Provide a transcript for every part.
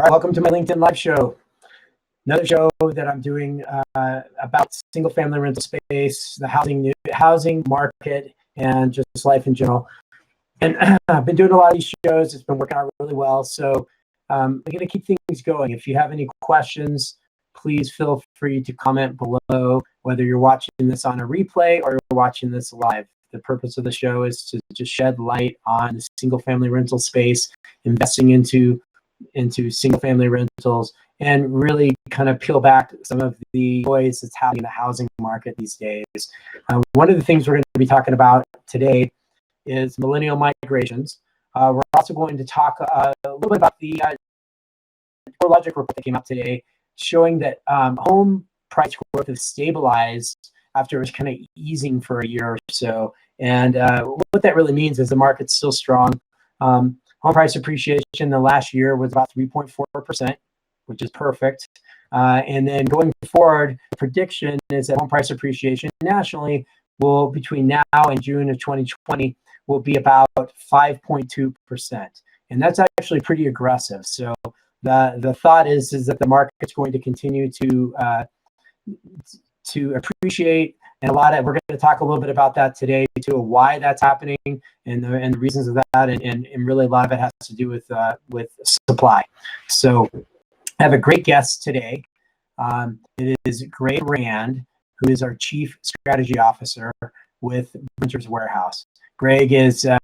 All right, welcome to my LinkedIn live show. Another show that I'm doing about single-family rental space, the housing market, and just life in general. And I've been doing a lot of these shows. It's been working out really well. So I'm going to keep things going. If you have any questions, please feel free to comment below, whether you're watching this on a replay or you're watching this live. The purpose of the show is to just shed light on the single-family rental space, investing into single-family rentals, and really kind of peel back some of the noise that's happening in the housing market these days. One of the things we're going to be talking about today is millennial migrations. We're also going to talk a little bit about the CoreLogic report that came out today, showing that home price growth has stabilized after it was kind of easing for a year or so. And what that really means is the market's still strong. Home price appreciation the last year was about 3.4%, which is perfect. And then going forward, the prediction is that home price appreciation nationally will, between now and June of 2020, will be about 5.2%. And that's actually pretty aggressive. So the thought is that the market's going to continue to appreciate, and we're going to talk a little bit about that today too, why that's happening and the reasons of that, and really a lot of it has to do with supply. So I have a great guest today. It is Greg Rand, who is our Chief Strategy Officer with Renters Warehouse. Greg is a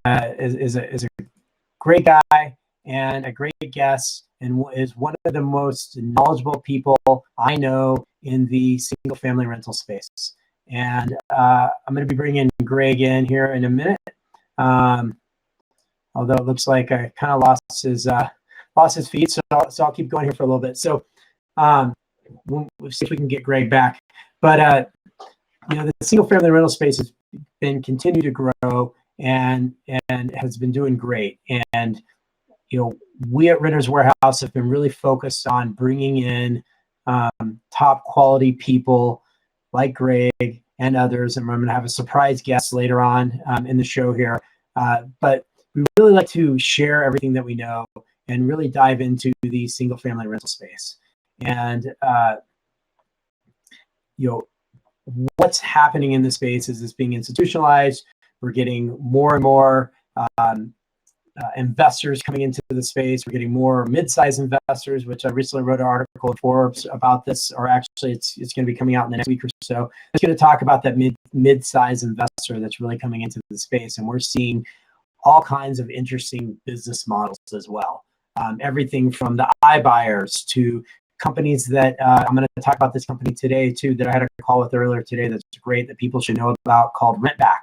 great guy and a great guest, and is one of the most knowledgeable people I know in the single-family rental space. And I'm going to be bringing Greg in here in a minute. Although it looks like I kind of lost his feed, so I'll keep going here for a little bit. So we'll see if we can get Greg back. But the single-family rental space has been continued to grow and has been doing great. And we at Renters Warehouse have been really focused on bringing in top quality people like Greg and others, and I'm going to have a surprise guest later on in the show here. But we really like to share everything that we know and really dive into the single-family rental space. And what's happening in the space is it's being institutionalized. We're getting more and more investors coming into the space. We're getting more mid-sized investors, which I recently wrote an article in Forbes about this, or actually it's going to be coming out in the next week or so. It's going to talk about that mid-sized investor that's really coming into the space, and we're seeing all kinds of interesting business models as well. Everything from the iBuyers to companies that I'm going to talk about this company today too, that I had a call with earlier today that's great, that people should know about, called RentBack.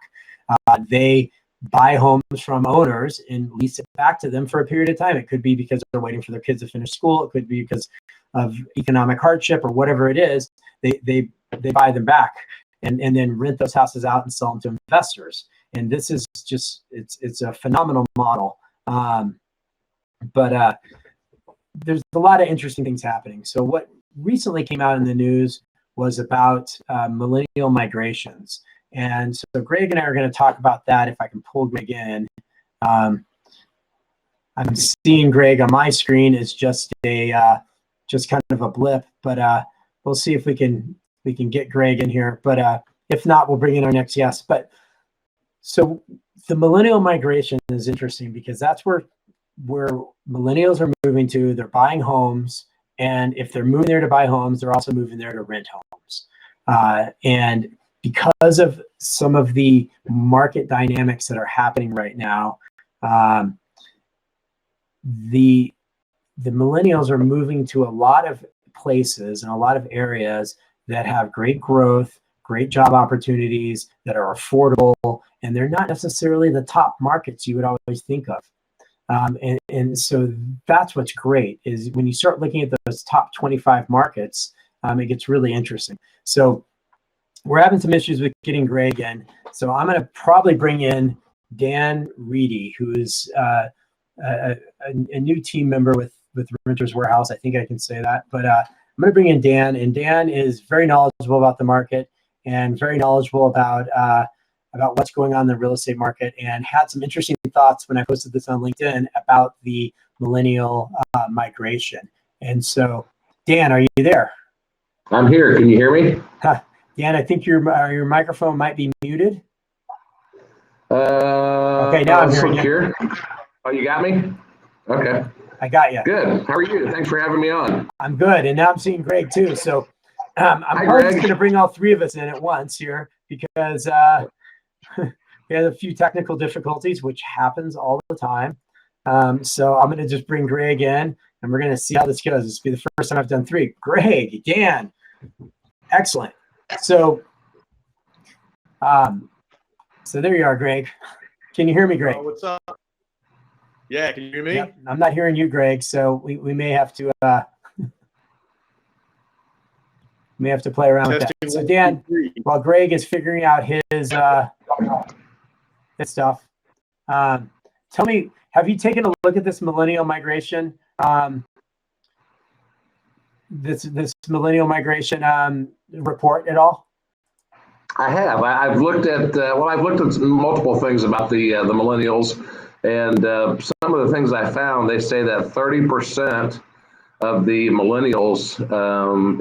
They buy homes from owners and lease it back to them for a period of time. It could be because they're waiting for their kids to finish school. It could be because of economic hardship or whatever it is. They buy them back and then rent those houses out and sell them to investors. And this is just, it's a phenomenal model. But there's a lot of interesting things happening. So what recently came out in the news was about millennial migrations. And so Greg and I are going to talk about that. If I can pull Greg in, I'm seeing Greg on my screen is just kind of a blip, but we'll see if we can get Greg in here. But if not, we'll bring in our next guest. But so the millennial migration is interesting because that's where millennials are moving to. They're buying homes, and if they're moving there to buy homes, they're also moving there to rent homes. And because of some of the market dynamics that are happening right now, the millennials are moving to a lot of places and a lot of areas that have great growth, great job opportunities, that are affordable, and they're not necessarily the top markets you would always think of. And so that's what's great, is when you start looking at those top 25 markets, it gets really interesting. So we're having some issues with getting Greg in. So I'm going to probably bring in Dan Reedy, who is a new team member with Renters Warehouse. I think I can say that. But I'm going to bring in Dan, and Dan is very knowledgeable about the market and very knowledgeable about what's going on in the real estate market, and had some interesting thoughts when I posted this on LinkedIn about the millennial migration. And so, Dan, are you there? I'm here. Can you hear me? Dan, I think your microphone might be muted. Okay, now I'm let's hearing look you. here. Oh, you got me? Okay. I got you. Good. How are you? Thanks for having me on. I'm good. And now I'm seeing Greg too. So I'm Hi, probably just Greg. going to bring all three of us in at once here because we had a few technical difficulties, which happens all the time. So I'm going to just bring Greg in and we're going to see how this goes. This will be the first time I've done three. Greg, Dan, excellent. So there you are, Greg. Can you hear me, Greg? What's up? Yeah, can you hear me? Yep, I'm not hearing you, Greg. So we may have to play around with that. So Dan, while Greg is figuring out his stuff, tell me, have you taken a look at this millennial migration? This millennial migration report at all? I have. I've looked at multiple things about the millennials, and some of the things I found. They say that 30% of the millennials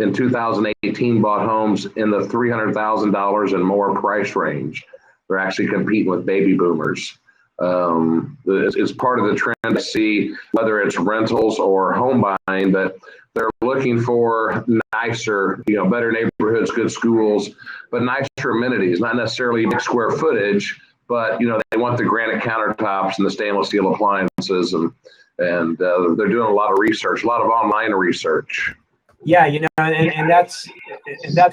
in 2018 bought homes in the $300,000 and more price range. They're actually competing with baby boomers. It's part of the trend to see whether it's rentals or home buying, but they're looking for nicer, better neighborhoods, good schools, but nicer amenities, not necessarily big square footage, but they want the granite countertops and the stainless steel appliances, and they're doing a lot of research, a lot of online research. Yeah, and that's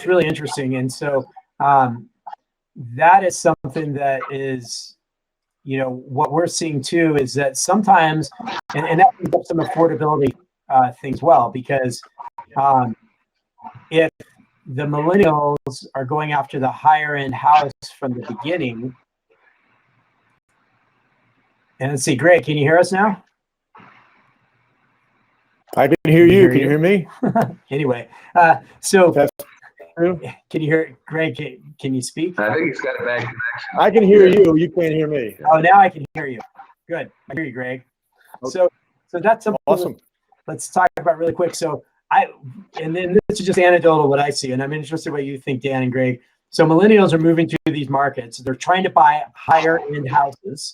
really interesting, and so that is something that is, what we're seeing too is that sometimes, and that brings up some affordability things well, because if the millennials are going after the higher end house from the beginning, and let's see, Greg, can you hear us now? I can hear you. Can you hear me? Anyway, so That's true. Can you hear Greg? Can you speak? I think he's got a bad connection. I can hear you. You can't hear me. Oh, now I can hear you. Good. I hear you, Greg. Okay. So that's something Awesome. Let's talk about really quick. So and then this is just anecdotal what I see, and I'm interested what you think, Dan and Greg. So millennials are moving to these markets. They're trying to buy higher end houses,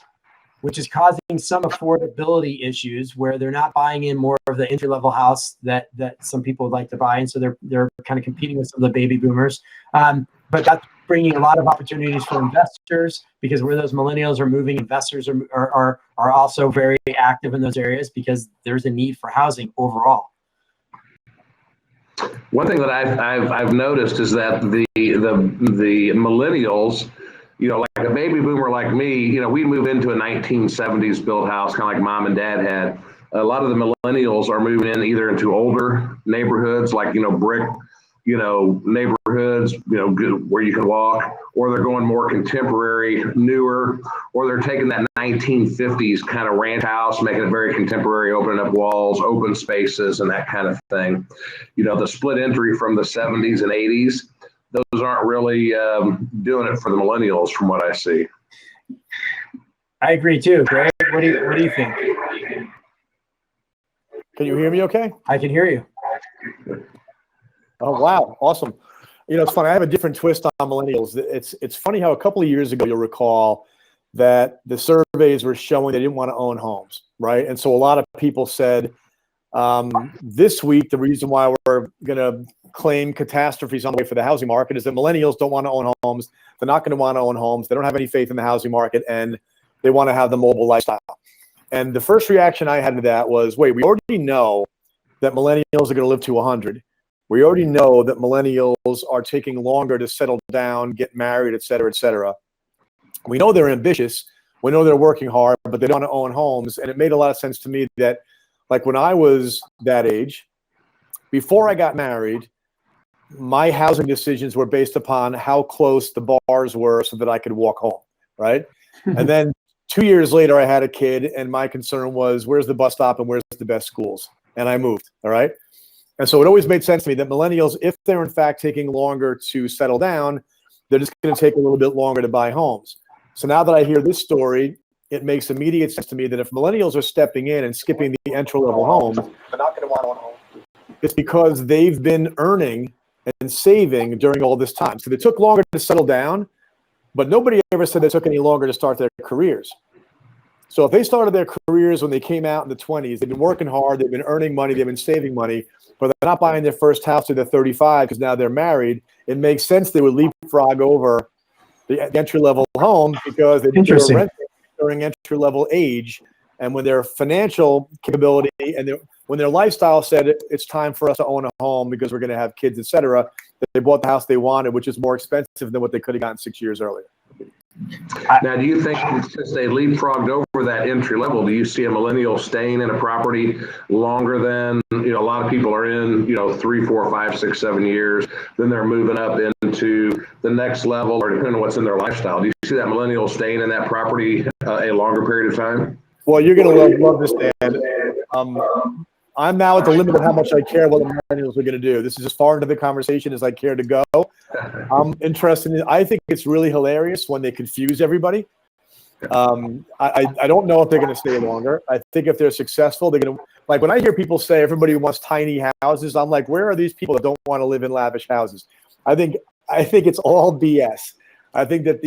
which is causing some affordability issues where they're not buying in more of the entry level house that some people would like to buy, and so they're kind of competing with some of the baby boomers. But that's bringing a lot of opportunities for investors, because where those millennials are moving, investors are also very active in those areas because there's a need for housing overall. One thing that I've noticed is that the millennials, like a baby boomer like me, we moved into a 1970s built house, kind of like mom and dad had. A lot of the millennials are moving in either into older neighborhoods, like brick, neighborhoods, good where you can walk, or they're going more contemporary, newer, or they're taking that 1950s kind of ranch house, making it very contemporary, opening up walls, open spaces, and that kind of thing. The split entry from the 70s and 80s, those aren't really doing it for the millennials, from what I see. I agree too, Greg. What do you think? Can you hear me okay? I can hear you. Oh, wow. Awesome. It's funny. I have a different twist on millennials. It's funny how a couple of years ago, you'll recall that the surveys were showing they didn't want to own homes, right? And so a lot of people said this week, the reason why we're going to claim catastrophes on the way for the housing market is that millennials don't want to own homes. They're not going to want to own homes. They don't have any faith in the housing market, and they want to have the mobile lifestyle. And the first reaction I had to that was, wait, we already know that millennials are going to live to 100. We already know that millennials are taking longer to settle down, get married, et cetera, et cetera. We know they're ambitious. We know they're working hard, but they don't want to own homes. And it made a lot of sense to me that, like when I was that age, before I got married, my housing decisions were based upon how close the bars were so that I could walk home, right? And then 2 years later, I had a kid, and my concern was, where's the bus stop and where's the best schools? And I moved, all right? And so it always made sense to me that millennials, if they're in fact taking longer to settle down, they're just going to take a little bit longer to buy homes. So now that I hear this story, it makes immediate sense to me that if millennials are stepping in and skipping the entry-level homes, they're not going to want to own homes. It's because they've been earning and saving during all this time. So they took longer to settle down, but nobody ever said they took any longer to start their careers. So if they started their careers when they came out in the 20s, they've been working hard, they've been earning money, they've been saving money, but they're not buying their first house till they're 35 because now they're married. It makes sense they would leapfrog over the entry-level home because they were renting during entry-level age. And when their financial capability and when their lifestyle said it's time for us to own a home because we're going to have kids, et cetera, they bought the house they wanted, which is more expensive than what they could have gotten 6 years earlier. Now, do you think since they leapfrogged over that entry level, do you see a millennial staying in a property longer than, a lot of people are in, 3, 4, 5, 6, 7 years, then they're moving up into the next level, or depending on what's in their lifestyle. Do you see that millennial staying in that property a longer period of time? Well, you're going to love this, Dan. I'm now at the limit of how much I care what the millennials are going to do. This is as far into the conversation as I care to go. I'm interested in, I think it's really hilarious when they confuse everybody. I don't know if they're going to stay longer. I think if they're successful, they're going to, like when I hear people say everybody wants tiny houses, I'm like, where are these people that don't want to live in lavish houses? I think it's all BS. I think that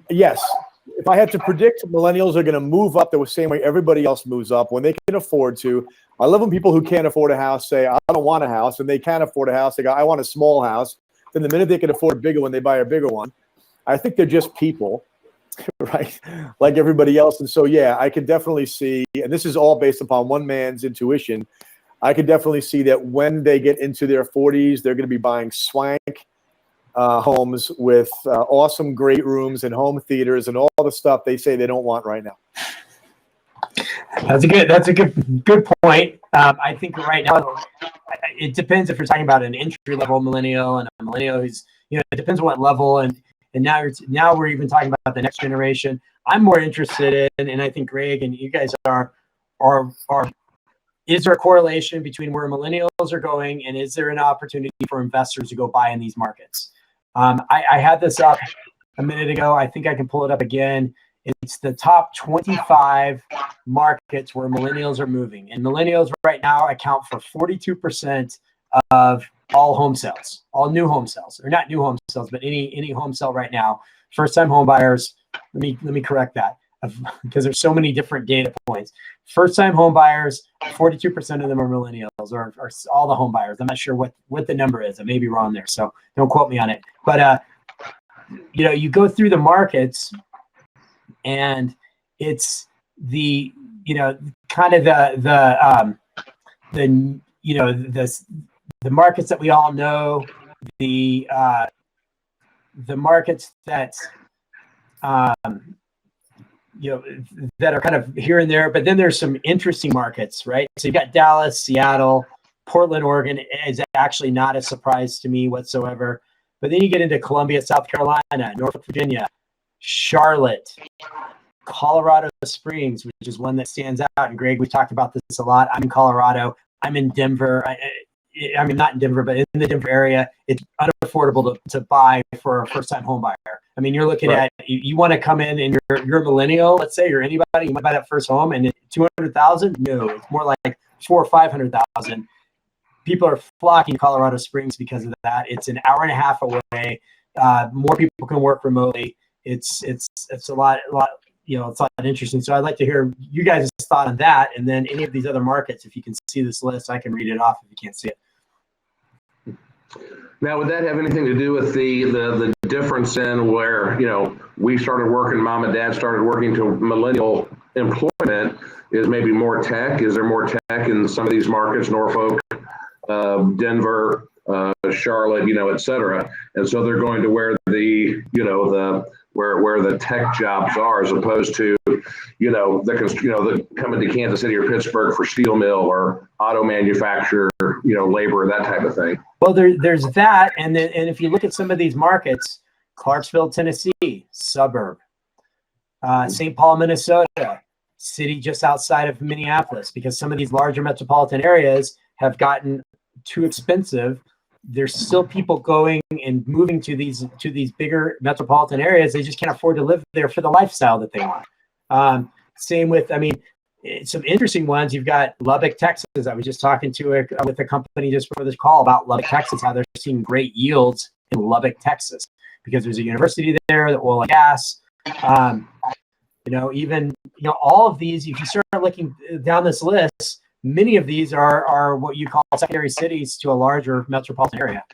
yes, if I had to predict, millennials are going to move up the same way everybody else moves up when they can afford to. I love when people who can't afford a house say, I don't want a house, and they can afford a house. They go, I want a small house. Then the minute they can afford a bigger one, they buy a bigger one. I think they're just people, right? Like everybody else. And so, yeah, I can definitely see, and this is all based upon one man's intuition, I can definitely see that when they get into their 40s, they're going to be buying swank homes with awesome, great rooms and home theaters and all the stuff they say they don't want right now. That's a good point. I think right now it depends if you're talking about an entry level millennial and a millennial who's, it depends on what level. And now we're even talking about the next generation. I'm more interested in, and I think Greg and you guys are, is there a correlation between where millennials are going, and is there an opportunity for investors to go buy in these markets? I had this up a minute ago. I think I can pull it up again. It's the top 25 markets where millennials are moving. And millennials right now account for 42% of all home sales, all new home sales, or not new home sales, but any home sale right now. First-time home buyers, let me correct that because there's so many different data points. First-time home buyers, 42% of them are millennials, or all the home buyers. I'm not sure what the number is. I may be wrong there, so don't quote me on it. But you go through the markets, and it's the kind of the markets that we all know, the markets that that are kind of here and there, but then there's some interesting markets, right? So you've got Dallas, Seattle, Portland, Oregon is actually not a surprise to me whatsoever. But then you get into Columbia, South Carolina, Norfolk, Virginia, Charlotte, Colorado Springs, which is one that stands out. And Greg, we've talked about this a lot. I'm in Colorado. I'm in Denver. I'm not in Denver, but in the Denver area, it's unaffordable to buy for a first-time home buyer. I mean, you're looking at, you want to come in and you're a millennial, let's say, you're anybody, you might buy that first home, and it's $200,000? No, it's more like $400,000 or $500,000. People are flocking to Colorado Springs because of that. It's an hour and a half away. More people can work remotely. It's a lot, it's a lot interesting. So I'd like to hear you guys' thought on that, and then any of these other markets. If you can see this list, I can read it off if you can't see it. Now, would that have anything to do with the difference in where, we started working, mom and dad started working, to millennial employment is maybe more tech? Is there more tech in some of these markets, Norfolk, Denver, Charlotte, et cetera? And so they're going to where where the tech jobs are, as opposed to, the coming to Kansas City or Pittsburgh for steel mill or auto manufacturer, labor, that type of thing. Well, there's that, and if you look at some of these markets, Clarksville, Tennessee, suburb, St. Paul, Minnesota, city just outside of Minneapolis, because some of these larger metropolitan areas have gotten too expensive. There's still people going and moving to these bigger metropolitan areas. They just can't afford to live there for the lifestyle that they want. Same with, some interesting ones. You've got Lubbock, Texas. I was just talking with a company just before this call about Lubbock, Texas, how they're seeing great yields in Lubbock, Texas, because there's a university there, the oil and gas. Even all of these, if you start looking down this list, many of these are what you call secondary cities to a larger metropolitan area.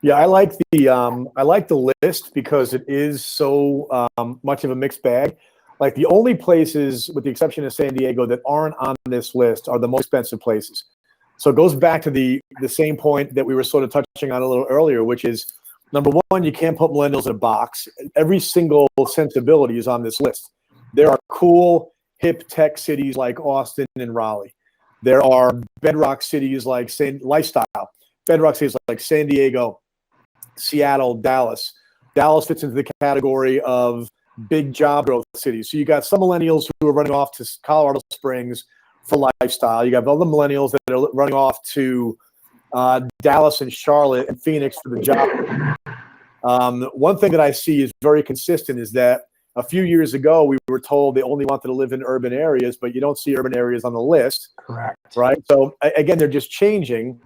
Yeah, I like the list because it is so much of a mixed bag. Like the only places, with the exception of San Diego, that aren't on this list are the most expensive places. So it goes back to the same point that we were sort of touching on a little earlier, which is, number one, you can't put millennials in a box. Every single sensibility is on this list. There are cool, hip tech cities like Austin and Raleigh. There are bedrock cities like bedrock cities like San Diego, Seattle, Dallas. Dallas fits into the category of big job growth cities. So you got some millennials who are running off to Colorado Springs for lifestyle. You got other millennials that are running off to Dallas and Charlotte and Phoenix for the job. One thing that I see is very consistent is that a few years ago, we were told they only wanted to live in urban areas, but you don't see urban areas on the list. Correct. Right? So again, they're just changing.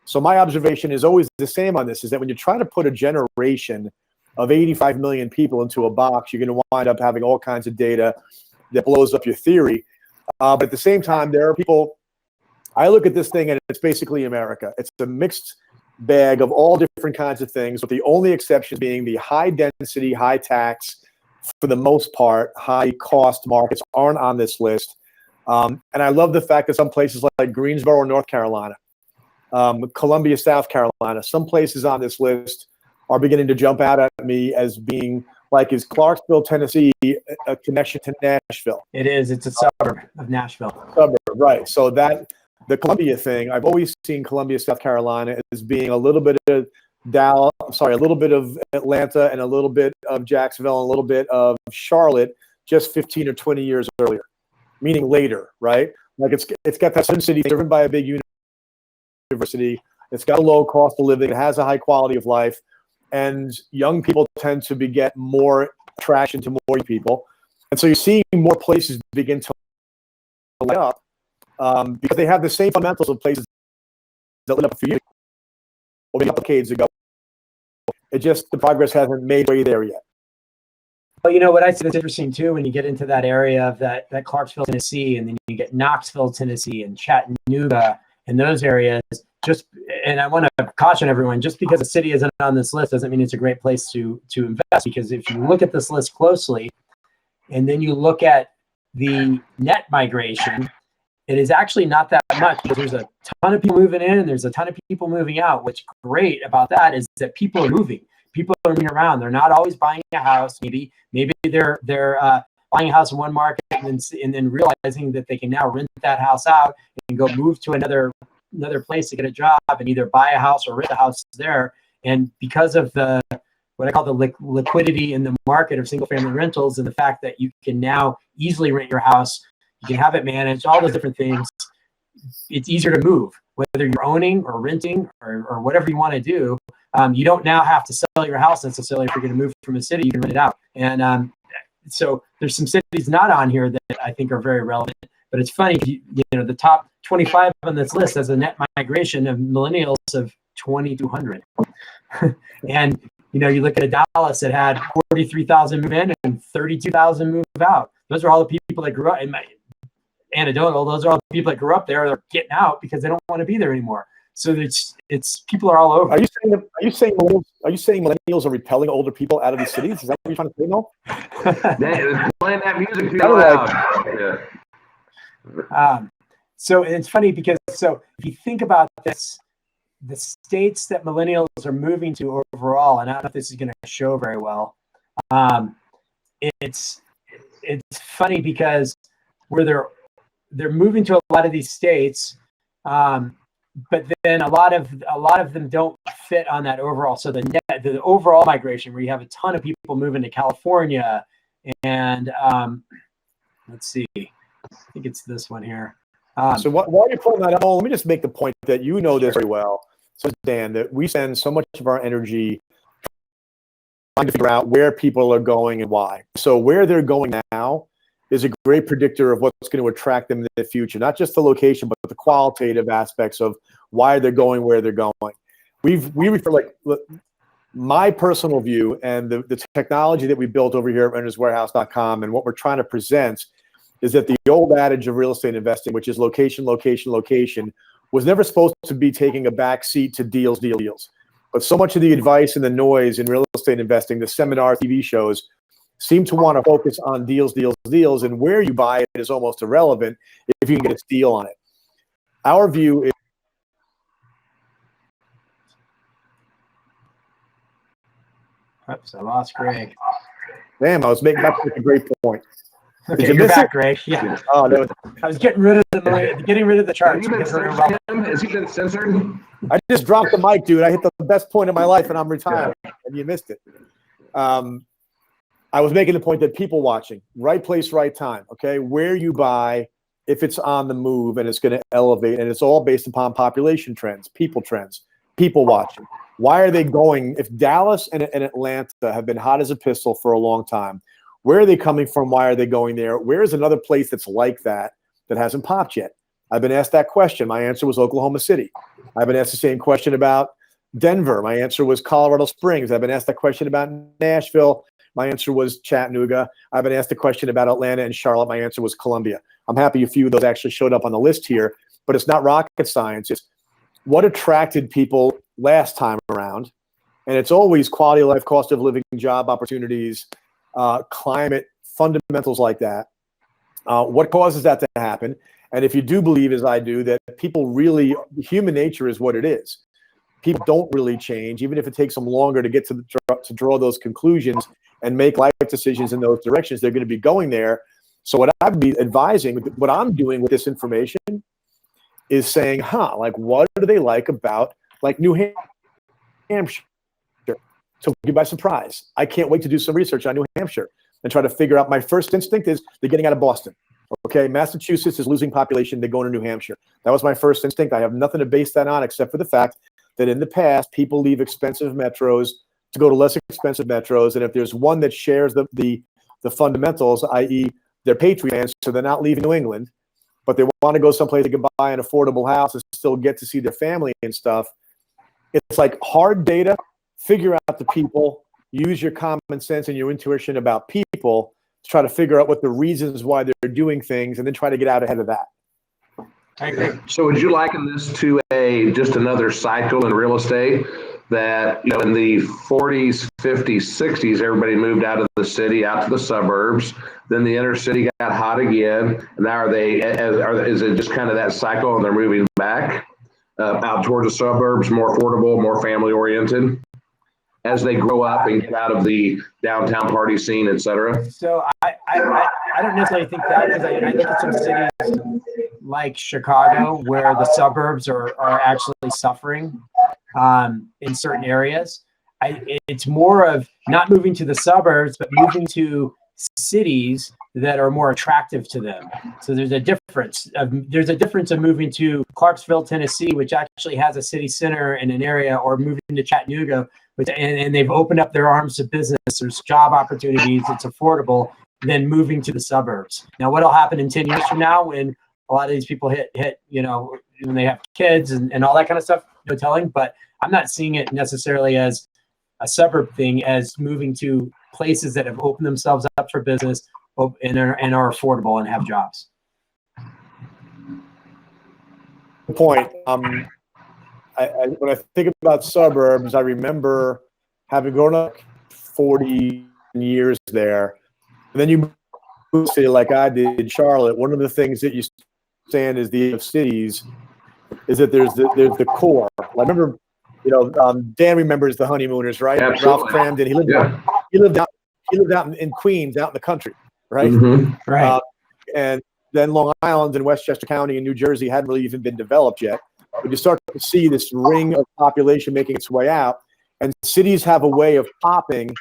So my observation is always the same on this, is that when you try to put a generation of 85 million people into a box, you're going to wind up having all kinds of data that blows up your theory. But at the same time, there are people, I look at this thing and it's basically America. It's a mixed bag of all different kinds of things, with the only exception being the high density, high tax, for the most part, high cost markets aren't on this list. And I love the fact that some places like Greensboro, North Carolina, Columbia, South Carolina, some places on this list are beginning to jump out at me as being like, is Clarksville, Tennessee, a connection to Nashville? It is. It's a suburb of Nashville. Suburb, right. So that the Columbia thing, I've always seen Columbia, South Carolina as being a little bit of a little bit of Atlanta and a little bit of Jacksonville and a little bit of Charlotte just 15 or 20 years earlier, meaning later, right? Like it's got that city driven by a big university. It's got a low cost of living. It has a high quality of life. And young people tend to get more traction to more people. And so you're seeing more places begin to light up because they have the same fundamentals of places that lit up a few years or maybe decades ago. It just, the progress hasn't made way there yet. Well, what I see that's interesting too, when you get into that area of that Clarksville, Tennessee, and then you get Knoxville, Tennessee, and Chattanooga, and those areas, and I want to caution everyone, just because a city isn't on this list doesn't mean it's a great place to invest, because if you look at this list closely, and then you look at the net migration, it is actually not that much, because there's a ton of people moving in and there's a ton of people moving out. What's great about that is that people are moving. People are moving around. They're not always buying a house. Maybe they're buying a house in one market and then realizing that they can now rent that house out and go move to another place to get a job and either buy a house or rent a house there. And because of what I call the liquidity in the market of single family rentals, and the fact that you can now easily rent your house, you can have it managed, all those different things, it's easier to move, whether you're owning or renting or whatever you want to do. You don't now have to sell your house necessarily. If you're going to move from a city, you can rent it out. And so there's some cities not on here that I think are very relevant. But it's funny, the top 25 on this list has a net migration of millennials of 2,200. And, you look at Dallas that had 43,000 move in and 32,000 move out. Those are all the people that grew up, anecdotal, those are all the people that grew up there. They're getting out because they don't want to be there anymore. So it's people are all over. Are you saying millennials are repelling older people out of these cities? Is that what you're trying to say, Noel? Playing that music too loud. Yeah. So it's funny because if you think about this, the states that millennials are moving to overall, and I don't know if this is going to show very well, it's funny because where they're moving to a lot of these states, but then a lot of them don't fit on that overall. So the overall migration, where you have a ton of people moving to California, and let's see, I think it's this one here. So while you're pulling that up, let me just make the point that this very well. So Dan, that we spend so much of our energy trying to figure out where people are going and why. So where they're going now is a great predictor of what's going to attract them in the future. Not just the location, but the qualitative aspects of why they're going where they're going. We refer, like, my personal view and the technology that we built over here at renterswarehouse.com, and what we're trying to present is that the old adage of real estate investing, which is location, location, location, was never supposed to be taking a back seat to deals. But so much of the advice and the noise in real estate investing, the seminar TV shows, seem to want to focus on deals, and where you buy it is almost irrelevant if you can get a steal on it. Our view is, Oops, I lost Greg. damn, that's a great point. Okay, you you're miss back, it? Greg. Yeah, Oh, no, I was getting rid of the Have charts you been because we're censored, Tim? Has he been censored? I just dropped the mic, dude. I hit the best point of my life, and I'm retiring, and you missed it. I was making the point that people watching, right place, right time, okay? Where you buy, if it's on the move and it's going to elevate, and it's all based upon population trends, people watching. Why are they going? If Dallas and Atlanta have been hot as a pistol for a long time, where are they coming from? Why are they going there? Where is another place that's like that hasn't popped yet? I've been asked that question. My answer was Oklahoma City. I've been asked the same question about Denver. My answer was Colorado Springs. I've been asked that question about Nashville. My answer was Chattanooga. I've been asked the question about Atlanta and Charlotte. My answer was Columbia. I'm happy a few of those actually showed up on the list here, but it's not rocket science. It's what attracted people last time around. And it's always quality of life, cost of living, job opportunities, climate, fundamentals like that. What causes that to happen? And if you do believe, as I do, that people really, human nature is what it is. People don't really change, even if it takes them longer to get to draw those conclusions and make life decisions in those directions. They're going to be going there. So what I'd be advising, what I'm doing with this information is saying, like, what do they like about, like, New Hampshire? Took you by surprise. I can't wait to do some research on New Hampshire and try to figure out. My first instinct is they're getting out of Boston. Okay, Massachusetts is losing population. They're going to New Hampshire. That was my first instinct. I have nothing to base that on except for the fact that in the past, people leave expensive metros to go to less expensive metros. And if there's one that shares the fundamentals, i.e. they're Patriot fans, so they're not leaving New England, but they want to go someplace they can buy an affordable house and still get to see their family and stuff. It's like hard data, figure out the people, use your common sense and your intuition about people to try to figure out what the reasons why they're doing things, and then try to get out ahead of that. I agree. So would you liken this to just another cycle in real estate that, in the 40s, 50s, 60s, everybody moved out of the city, out to the suburbs. Then the inner city got hot again. And now is it just kind of that cycle and they're moving back out towards the suburbs, more affordable, more family oriented, as they grow up and get out of the downtown party scene, et cetera? So I don't necessarily think that, because I look at some cities like Chicago where the suburbs are actually suffering in certain areas. It's more of not moving to the suburbs, but moving to cities that are more attractive to them. So there's a difference. There's a difference of moving to Clarksville, Tennessee, which actually has a city center in an area, or moving to Chattanooga, and they've opened up their arms to business. There's job opportunities. It's affordable. Than moving to the suburbs. Now, what'll happen in 10 years from now when a lot of these people hit, when they have kids and all that kind of stuff, no telling. But I'm not seeing it necessarily as a suburb thing, as moving to places that have opened themselves up for business and are affordable and have jobs. Good point. When I think about suburbs, I remember having grown up 40 years there. And then you move to a city like I did, Charlotte. One of the things that you understand is the cities is that there's the core. I remember, Dan remembers the Honeymooners, right? Absolutely. Ralph Cramden. He lived out in Queens, out in the country, right? Mm-hmm. Right. And then Long Island and Westchester County and New Jersey hadn't really even been developed yet. But you start to see this ring of population making its way out, and cities have a way of popping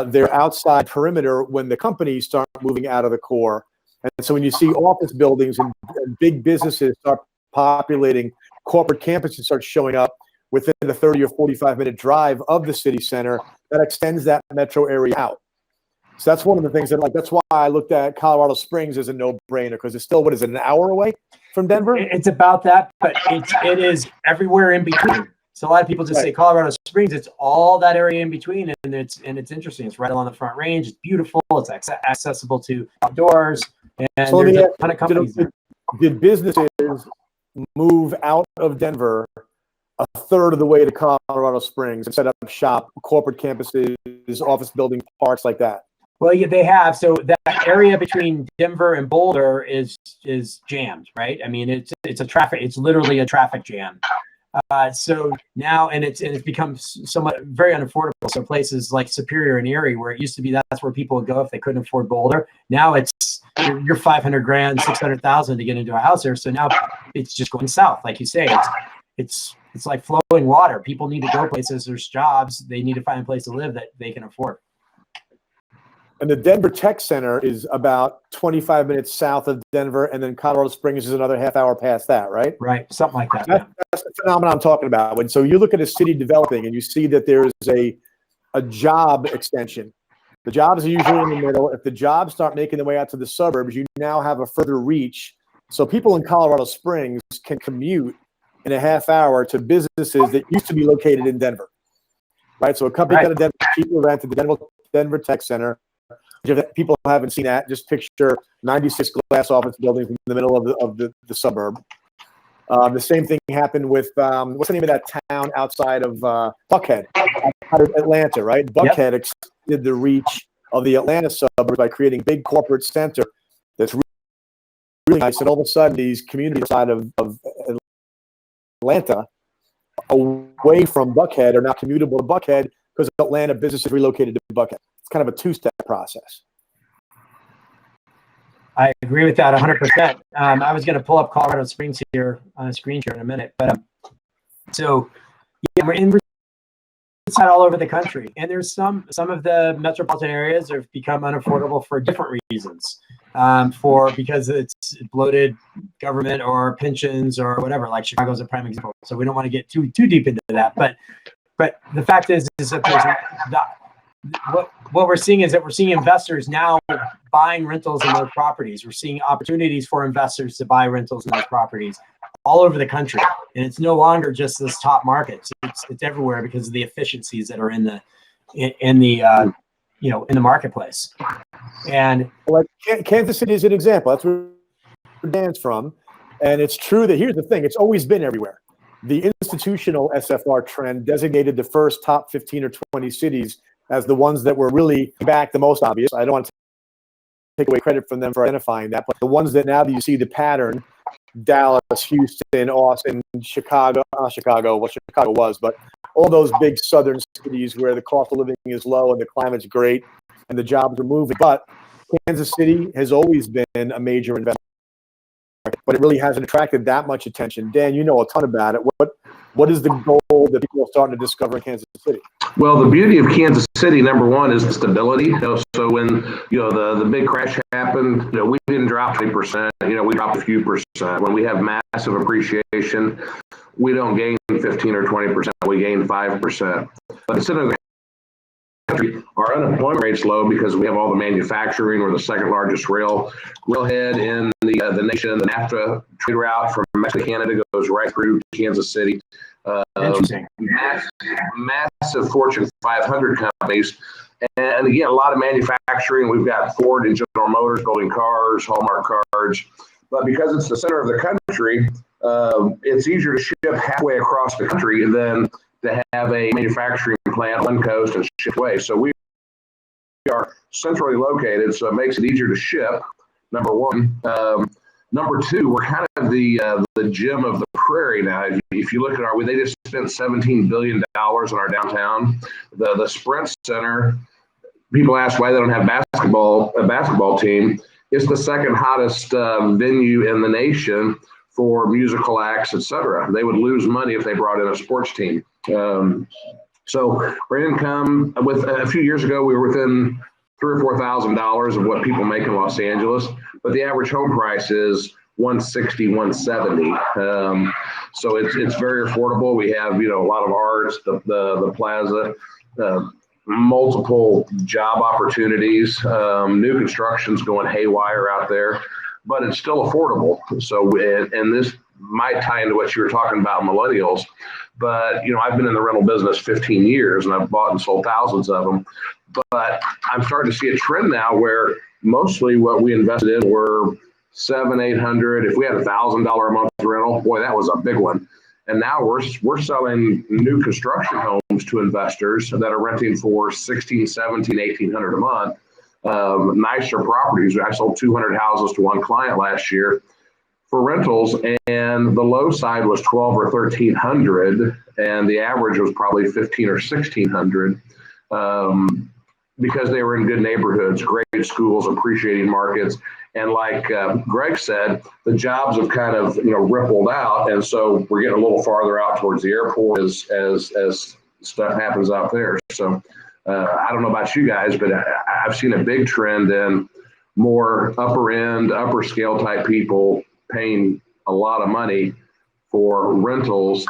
their outside perimeter when the companies start moving out of the core. And so when you see office buildings and big businesses start populating, corporate campuses start showing up within the 30 or 45-minute drive of the city center, that extends that metro area out. So that's one of the things that, like, that's why I looked at Colorado Springs as a no-brainer, because it's still, what is it, an hour away from Denver? It's about that, but it is everywhere in between. So a lot of people just say Colorado Springs. It's all that area in between, and it's interesting. It's right along the Front Range. It's beautiful. It's accessible to outdoors, and So there's a ton of companies there. Did businesses move out of Denver a third of the way to Colorado Springs and set up shop, corporate campuses, office building, parks like that? Well, yeah, they have. So that area between Denver and Boulder is jammed, right? I mean, it's literally a traffic jam. So now, and it's become somewhat very unaffordable. So places like Superior and Erie, where it used to be that's where people would go if they couldn't afford Boulder. Now it's you're 500 grand, 600,000 to get into a house there. So now it's just going south, like you say. It's like flowing water. People need to go places. There's jobs. They need to find a place to live that they can afford. And the Denver Tech Center is about 25 minutes south of Denver, and then Colorado Springs is another half hour past that, right? Right, something like that. That's the phenomenon I'm talking about. When so you look at a city developing and you see that there's a job extension. The jobs are usually in the middle. If the jobs start making their way out to the suburbs, you now have a further reach. So people in Colorado Springs can commute in a half hour to businesses that used to be located in Denver, right? So a company got a Denver, cheaper rent to the Denver Tech Center. If people haven't seen that, just picture 96 glass office buildings in the middle of the suburb. The same thing happened with, what's the name of that town outside of Buckhead, out of Atlanta, right? Buckhead extended the reach of the Atlanta suburbs by creating a big corporate center that's really nice. And all of a sudden, these communities outside of Atlanta, away from Buckhead, are now commutable to Buckhead because Atlanta businesses relocated to Buckhead. It's kind of a two-step process. I agree with that 100%. I was going to pull up Colorado Springs here on a screen share in a minute, but so yeah, we're all over the country, and there's some of the metropolitan areas have become unaffordable for different reasons, because it's bloated government or pensions or whatever. Like Chicago's a prime example, so we don't want to get too deep into that. But the fact is that there's what we're seeing is that we're seeing investors now buying rentals in those properties. We're seeing opportunities for investors to buy rentals in those properties all over the country, and it's no longer just this top market. It's everywhere because of the efficiencies that are in the marketplace. And like Kansas City is an example. That's where Dan's from, and it's true that here's the thing: it's always been everywhere. The institutional SFR trend designated the first top 15 or 20 cities as the ones that were really back the most obvious. I don't want to take away credit from them for identifying that, but the ones that now that you see the pattern: Dallas, Houston, Austin, Chicago, Chicago was, but all those big southern cities where the cost of living is low and the climate's great and the jobs are moving. But Kansas City has always been a major investment, but it really hasn't attracted that much attention. Dan, you know a ton about it. What is the goal that people are starting to discover in Kansas City? Well, the beauty of Kansas City, number one, is the stability. So when the big crash happened, we didn't drop 20%. We dropped a few percent. When we have massive appreciation, we don't gain 15 or 20%. We gain 5%. But instead of the country, our unemployment rate's low because we have all the manufacturing. We're the second largest railhead in the nation. The NAFTA trade route from Mexico to Canada goes right through Kansas City. Interesting. Massive Fortune 500 companies. And again, a lot of manufacturing. We've got Ford and General Motors building cars, Hallmark cards. But because it's the center of the country, it's easier to ship halfway across the country than to have a manufacturing plant on one coast and ship away. So we are centrally located, so it makes it easier to ship, number one. Number two, we're kind of the gem of the prairie now. If you look at they just spent $17 billion on our downtown. The Sprint Center, people ask why they don't have a basketball team. It's the second hottest venue in the nation for musical acts, etc. They would lose money if they brought in a sports team. So our income, with a few years ago, we were within $3,000 or $4,000 of what people make in Los Angeles, but the average home price is $160,000, $170,000. So it's very affordable. We have a lot of arts, the plaza. multiple job opportunities. New construction's going haywire out there, but it's still affordable. So, and this might tie into what you were talking about, millennials. But, I've been in the rental business 15 years and I've bought and sold thousands of them. But I'm starting to see a trend now where mostly what we invested in were $700-800. If we had $1,000 a month rental, boy, that was a big one. And now we're selling new construction homes to investors that are renting for $1,600, $1,700, $1,800 a month. Nicer properties. I sold 200 houses to one client last year for rentals, and the low side was 12 or 1,300, and the average was probably 15 or 1,600, because they were in good neighborhoods, great schools, appreciating markets. And like Greg said, the jobs have kind of rippled out, and so we're getting a little farther out towards the airport as stuff happens out there. So I don't know about you guys, but I've seen a big trend in more upper end, upper scale type people paying a lot of money for rentals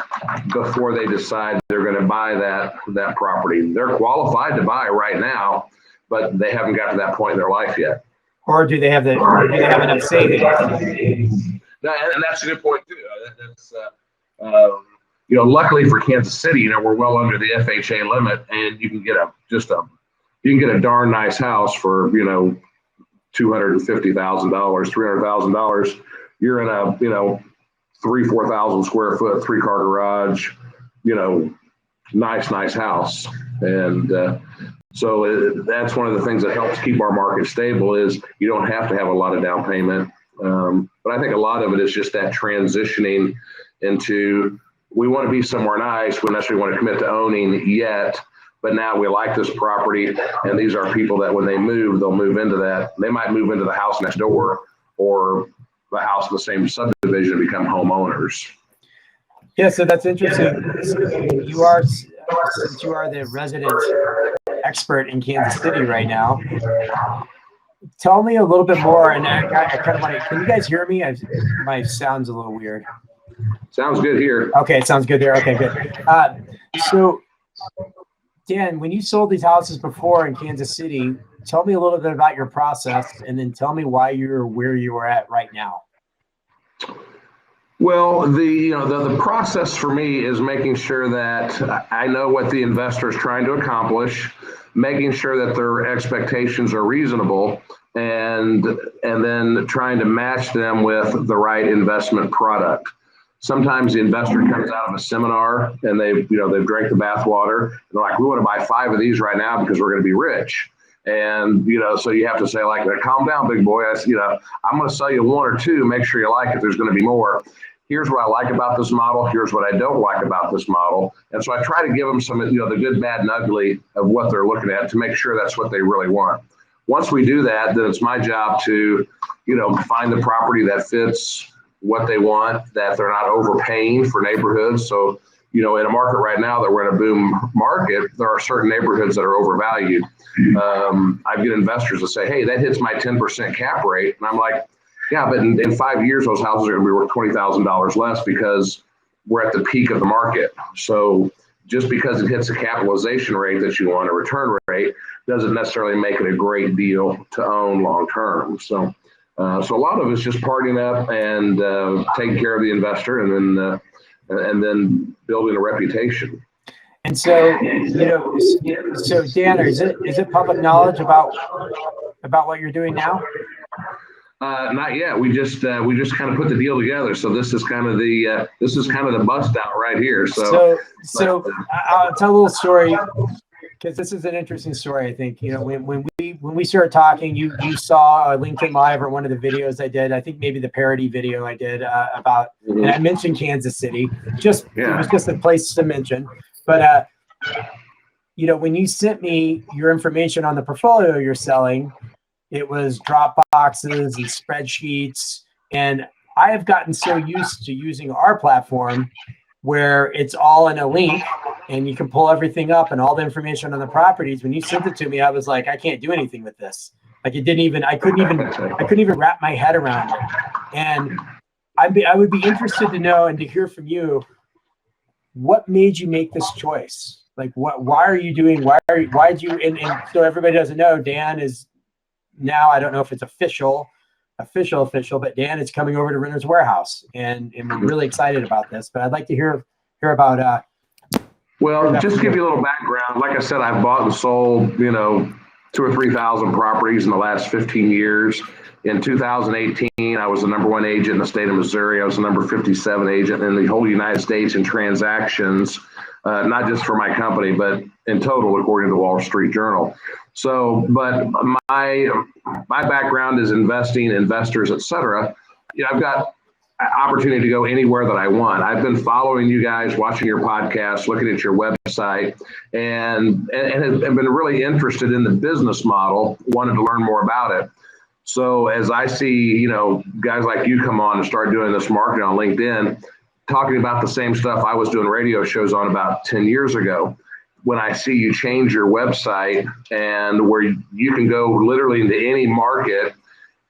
before they decide they're going to buy that property. They're qualified to buy right now, but they haven't got to that point in their life yet. Or do they have enough savings? And that's a good point too. That's luckily for Kansas City, we're well under the FHA limit, and you can get a darn nice house for $250,000, $300,000. You're in a 3,000-4,000 square foot 3-car garage, nice house. And so that's one of the things that helps keep our market stable is you don't have to have a lot of down payment. But I think a lot of it is just that transitioning into, we want to be somewhere nice. We don't necessarily want to commit to owning yet, but now we like this property, and these are people that when they move, they'll move into that. They might move into the house next door or the house in the same subdivision and become homeowners. Yeah, so that's interesting. Since you are the resident expert in Kansas City right now, tell me a little bit more. And I kind of want to, can you guys hear me? My sound's a little weird. Sounds good here. Okay, it sounds good there. Okay, good. So, Dan, when you sold these houses before in Kansas City, tell me a little bit about your process, and then tell me why you're where you are at right now. Well, the process for me is making sure that I know what the investor is trying to accomplish, making sure that their expectations are reasonable, and then trying to match them with the right investment product. Sometimes the investor comes out of a seminar and they've drank the bathwater. They're like, we want to buy 5 of these right now because we're going to be rich. And, so you have to say like, calm down, big boy. I'm going to sell you 1 or 2, make sure you like it. There's going to be more. Here's what I like about this model. Here's what I don't like about this model. And so I try to give them some, the good, bad, and ugly of what they're looking at to make sure that's what they really want. Once we do that, then it's my job to, find the property that fits what they want, that they're not overpaying for neighborhoods. So, in a market right now that we're in a boom market, there are certain neighborhoods that are overvalued. I get investors that say, hey, that hits my 10% cap rate. And I'm like, yeah, but in 5 years, those houses are going to be worth $20,000 less because we're at the peak of the market. So just because it hits a capitalization rate that you want, a return rate, doesn't necessarily make it a great deal to own long term. So a lot of it's just partying up and taking care of the investor, and then building a reputation. And so, so Dan, is it public knowledge about what you're doing now? Not yet. We just kind of put the deal together. So this is kind of the bust out right here. So I'll tell a little story, because this is an interesting story. I think when we started talking, you saw a LinkedIn Live or one of the videos I did. I think maybe the parody video I did about, and I mentioned Kansas City. It was just a place to mention. But when you sent me your information on the portfolio you're selling, it was Dropboxes and spreadsheets, and I have gotten so used to using our platform where it's all in a link and you can pull everything up and all the information on the properties. When you sent it to me, I was like, I can't do anything with this. Like I couldn't even wrap my head around it. And I would be interested to know and to hear from you, what made you make this choice? Like, why are you doing, why'd you, and so everybody doesn't know, Dan is now, I don't know if it's official, but Dan is coming over to Renter's Warehouse, and we're really excited about this. But I'd like to hear about. Well, just to give you a little background, like I said, I've bought and sold, 2,000 or 3,000 properties in the last 15 years. In 2018, I was the #1 agent in the state of Missouri. I was the number 57 agent in the whole United States in transactions, not just for my company, but in total, according to the Wall Street Journal. So, but my background is investing, investors, et cetera. I've got opportunity to go anywhere that I want. I've been following you guys, watching your podcast, looking at your website, and have been really interested in the business model, wanted to learn more about it. So as I see, guys like you come on and start doing this marketing on LinkedIn, talking about the same stuff I was doing radio shows on about 10 years ago, when I see you change your website and where you can go literally into any market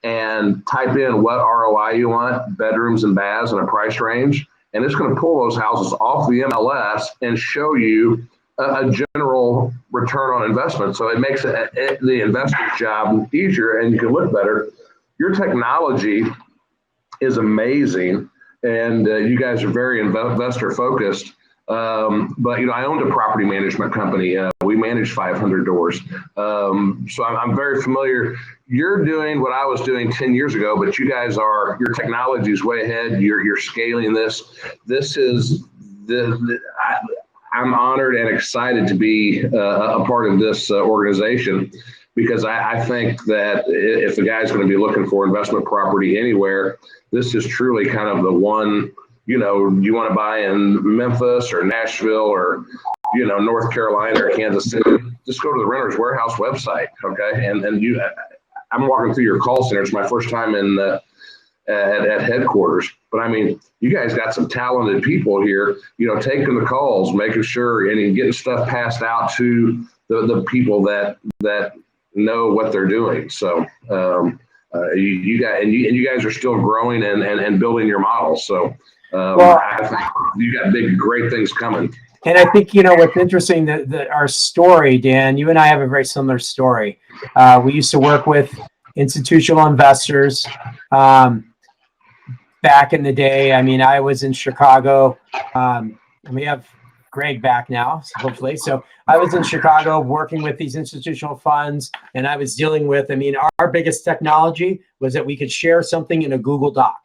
and type in what ROI you want, bedrooms and baths and a price range, and it's going to pull those houses off the MLS and show you a general return on investment. So it makes the investor's job easier, and you can look better. Your technology is amazing, and you guys are very investor focused. But I owned a property management company. We managed 500 doors. So I'm very familiar. You're doing what I was doing 10 years ago, but you guys your technology is way ahead. You're scaling this. This is I'm honored and excited to be a part of this organization, because I think that if the guy's going to be looking for investment property anywhere, this is truly kind of the one. You want to buy in Memphis or Nashville or, North Carolina or Kansas City, just go to the Renter's Warehouse website. Okay. And I'm walking through your call center. It's my first time at headquarters, but I mean, you guys got some talented people here, taking the calls, making sure and getting stuff passed out to the people that know what they're doing. So, you guys are still growing and building your model. So, I think you got great things coming. And I think, what's interesting, that our story, Dan, you and I have a very similar story. We used to work with institutional investors back in the day. I mean, I was in Chicago. And we have Greg back now, hopefully. So I was in Chicago working with these institutional funds, and I was dealing with, our biggest technology was that we could share something in a Google Doc,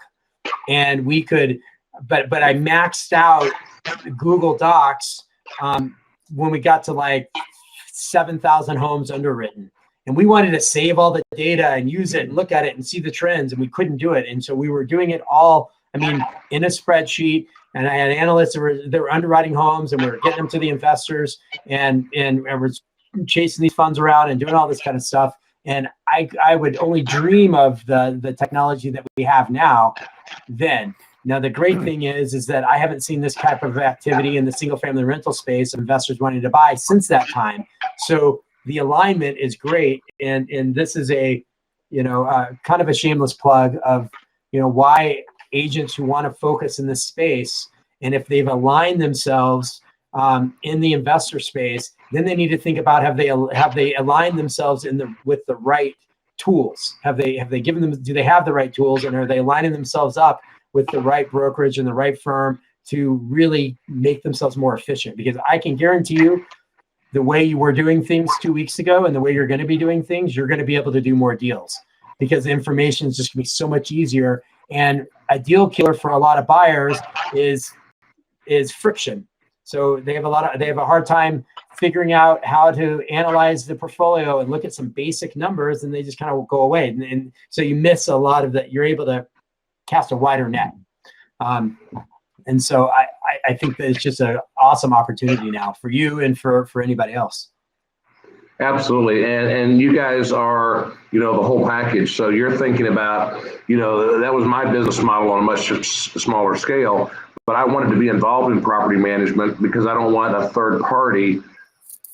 and we could, but I maxed out Google Docs when we got to like 7,000 homes underwritten, and we wanted to save all the data and use it and look at it and see the trends, and we couldn't do it. And so we were doing it all, in a spreadsheet, and I had analysts that were underwriting homes, and we were getting them to the investors, and I was chasing these funds around and doing all this kind of stuff. And I would only dream of the technology that we have now then. Now, the great thing is that I haven't seen this type of activity in the single family rental space, investors wanting to buy, since that time. So the alignment is great. And this is a, kind of a shameless plug of, why agents who want to focus in this space, and if they've aligned themselves in the investor space, then they need to think about, have they aligned themselves with the right tools? Have they given them, do they have the right tools, and are they aligning themselves up with the right brokerage and the right firm to really make themselves more efficient? Because I can guarantee you, the way you were doing things 2 weeks ago and the way you're going to be doing things, you're going to be able to do more deals, because the information is just going to be so much easier. And a deal killer for a lot of buyers is friction. So they have a hard time figuring out how to analyze the portfolio and look at some basic numbers, and they just kind of go away. And so you miss a lot of that. You're able to cast a wider net. And so I think that it's just an awesome opportunity now for you and for anybody else. Absolutely. And you guys are, the whole package. So you're thinking about, that was my business model on a much smaller scale, but I wanted to be involved in property management because I don't want a third party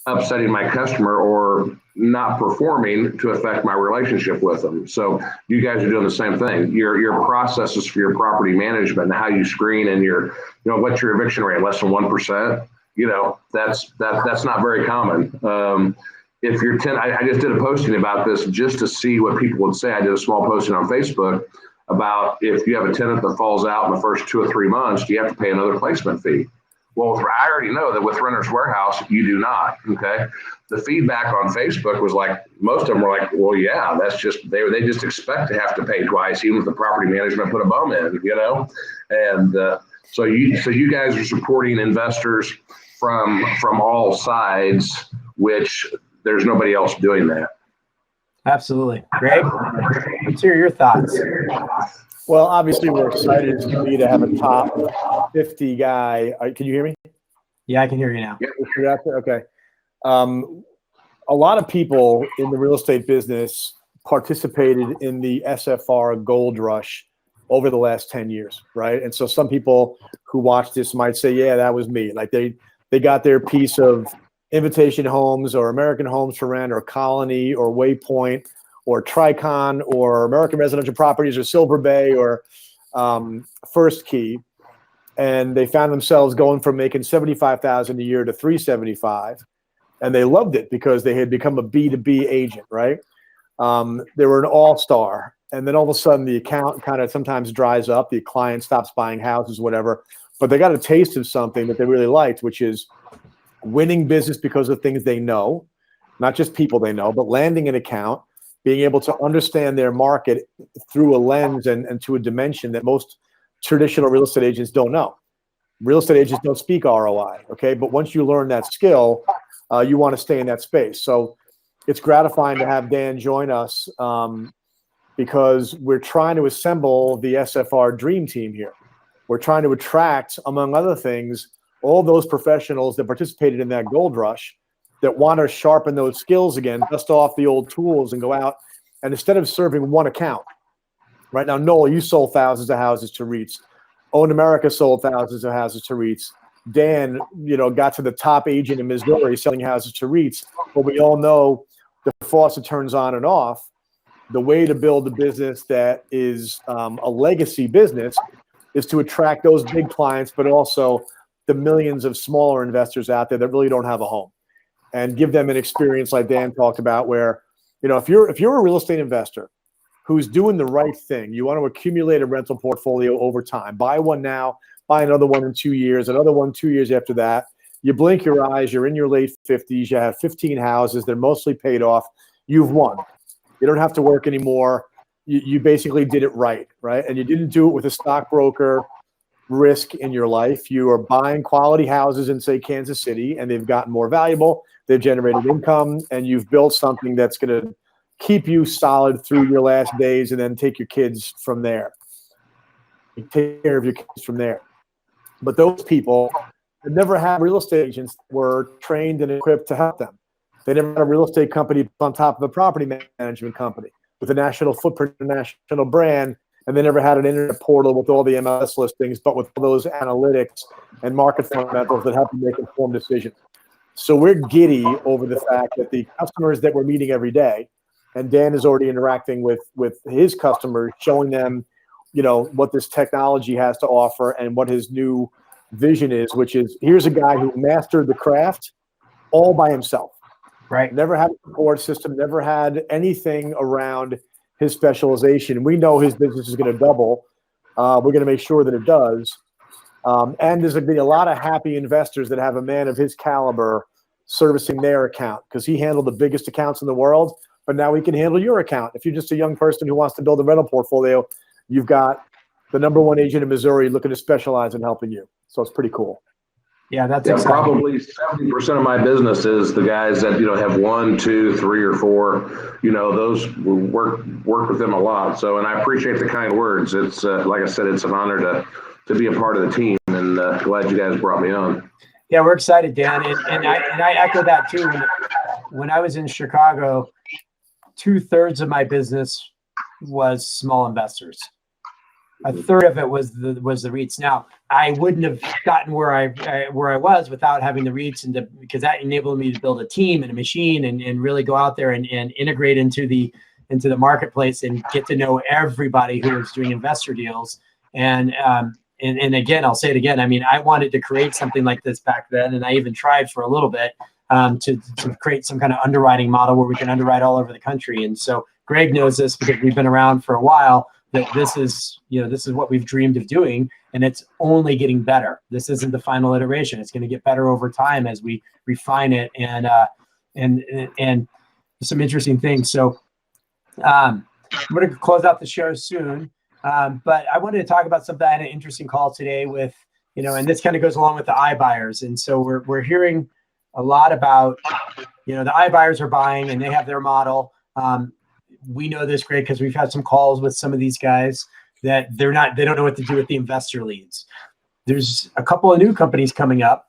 upsetting my customer or not performing to affect my relationship with them. So you guys are doing the same thing. Your processes for your property management and how you screen, and what's your eviction rate? Less than 1%? that's not very common. If you're 10, I just did a posting about this just to see what people would say. I did a small posting on Facebook about if you have a tenant that falls out in the first 2 or 3 months, do you have to pay another placement fee? Well, I already know that with Renters Warehouse, you do not. Okay. The feedback on Facebook was like, most of them were like, well, yeah, that's just, they just expect to have to pay twice, even if the property management put a bum in, And so you guys are supporting investors from all sides, which there's nobody else doing that. Absolutely. Greg, let's hear your thoughts. Well, obviously, we're excited to have a top 50 guy. Can you hear me? Yeah, I can hear you now. Okay. A lot of people in the real estate business participated in the SFR gold rush over the last 10 years, right? And so some people who watch this might say, yeah, that was me. Like they got their piece of Invitation Homes or American Homes for Rent or Colony or Waypoint or Tricon or American Residential Properties or Silver Bay or First Key, and they found themselves going from making $75,000 a year to $375,000, and they loved it because they had become a B2B agent, right? They were an all-star, and then all of a sudden the account kind of sometimes dries up, the client stops buying houses, whatever, but they got a taste of something that they really liked, which is winning business because of things they know, not just people they know, but landing an account, being able to understand their market through a lens and to a dimension that most traditional real estate agents don't know. Real estate agents don't speak ROI, okay? But once you learn that skill, you want to stay in that space. So it's gratifying to have Dan join us because we're trying to assemble the SFR dream team here. We're trying to attract, among other things, all those professionals that participated in that gold rush that want to sharpen those skills again, dust off the old tools and go out. And instead of serving one account, right now, Noel, you sold thousands of houses to REITs. Own America sold thousands of houses to REITs. Dan, got to the top agent in Missouri selling houses to REITs. But we all know the faucet turns on and off. The way to build a business that is a legacy business is to attract those big clients, but also the millions of smaller investors out there that really don't have a home, and give them an experience like Dan talked about where, if you're a real estate investor who's doing the right thing, you want to accumulate a rental portfolio over time, buy one now, buy another one in 2 years, another one 2 years after that. You blink your eyes, you're in your late 50s, you have 15 houses, they're mostly paid off. You've won. You don't have to work anymore. You basically did it right? And you didn't do it with a stockbroker risk in your life. You are buying quality houses in, say, Kansas City, and they've gotten more valuable. They've generated income, and you've built something that's going to keep you solid through your last days, and then take your kids from there. You take care of your kids from there. But those people that never had real estate agents were trained and equipped to help them. They never had a real estate company on top of a property management company with a national footprint, a national brand, and they never had an internet portal with all the MLS listings, but with all those analytics and market fundamentals that help you make informed decisions. So we're giddy over the fact that the customers that we're meeting every day, and Dan is already interacting with his customers, showing them, what this technology has to offer and what his new vision is, which is, here's a guy who mastered the craft all by himself. Right. Never had a support system, never had anything around his specialization. We know his business is going to double. We're going to make sure that it does. And there's going to be a lot of happy investors that have a man of his caliber servicing their account, because he handled the biggest accounts in the world, but now he can handle your account. If you're just a young person who wants to build a rental portfolio, you've got the #1 agent in Missouri looking to specialize in helping you. So it's pretty cool. Yeah, that's exciting. Probably 70% of my business is the guys that have 1, 2, 3, or 4. Those work with them a lot. So, and I appreciate the kind words. It's like I said, it's an honor to be a part of the team, and glad you guys brought me on. Yeah, we're excited, Dan, and I echo that too. When I was in Chicago, 2/3 of my business was small investors. A third of it was the REITs. Now, I wouldn't have gotten where I was without having the REITs, because that enabled me to build a team and a machine and really go out there and integrate into the marketplace and get to know everybody who was doing investor deals. And and again, I'll say it again. I mean, I wanted to create something like this back then, and I even tried for a little bit to create some kind of underwriting model where we can underwrite all over the country. And so Greg knows this because we've been around for a while, that this is what we've dreamed of doing, and it's only getting better. This isn't the final iteration. It's going to get better over time as we refine it and some interesting things. So I'm going to close out the show soon, but I wanted to talk about something. I had an interesting call today with, and this kind of goes along with the iBuyers. And so we're hearing a lot about, the iBuyers are buying and they have their model. We know this, Greg, because we've had some calls with some of these guys that they don't know what to do with the investor leads. There's a couple of new companies coming up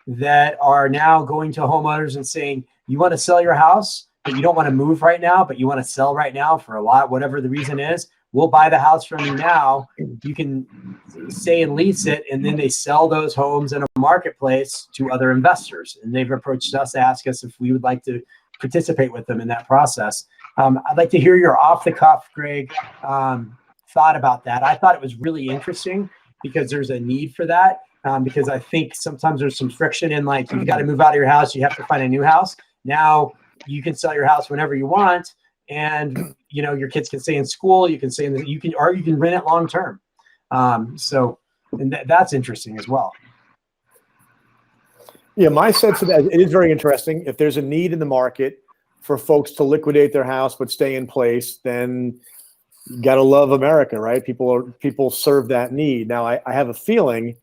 that are now going to homeowners and saying, you want to sell your house, but you don't want to move right now, but you want to sell right now for a lot, whatever the reason is. We'll buy the house from you now. You can stay and lease it, and then they sell those homes in a marketplace to other investors. And they've approached us to ask us if we would like to participate with them in that process. I'd like to hear your off-the-cuff, Greg, thought about that. I thought it was really interesting because there's a need for that. Because I think sometimes there's some friction in, like, you've got to move out of your house, you have to find a new house. Now you can sell your house whenever you want, and your kids can stay in school. You can stay you can rent it long term. That's interesting as well. Yeah, my sense of that, it is very interesting. If there's a need in the market for folks to liquidate their house but stay in place, then you gotta love America, right? People serve that need. Now, I have a feeling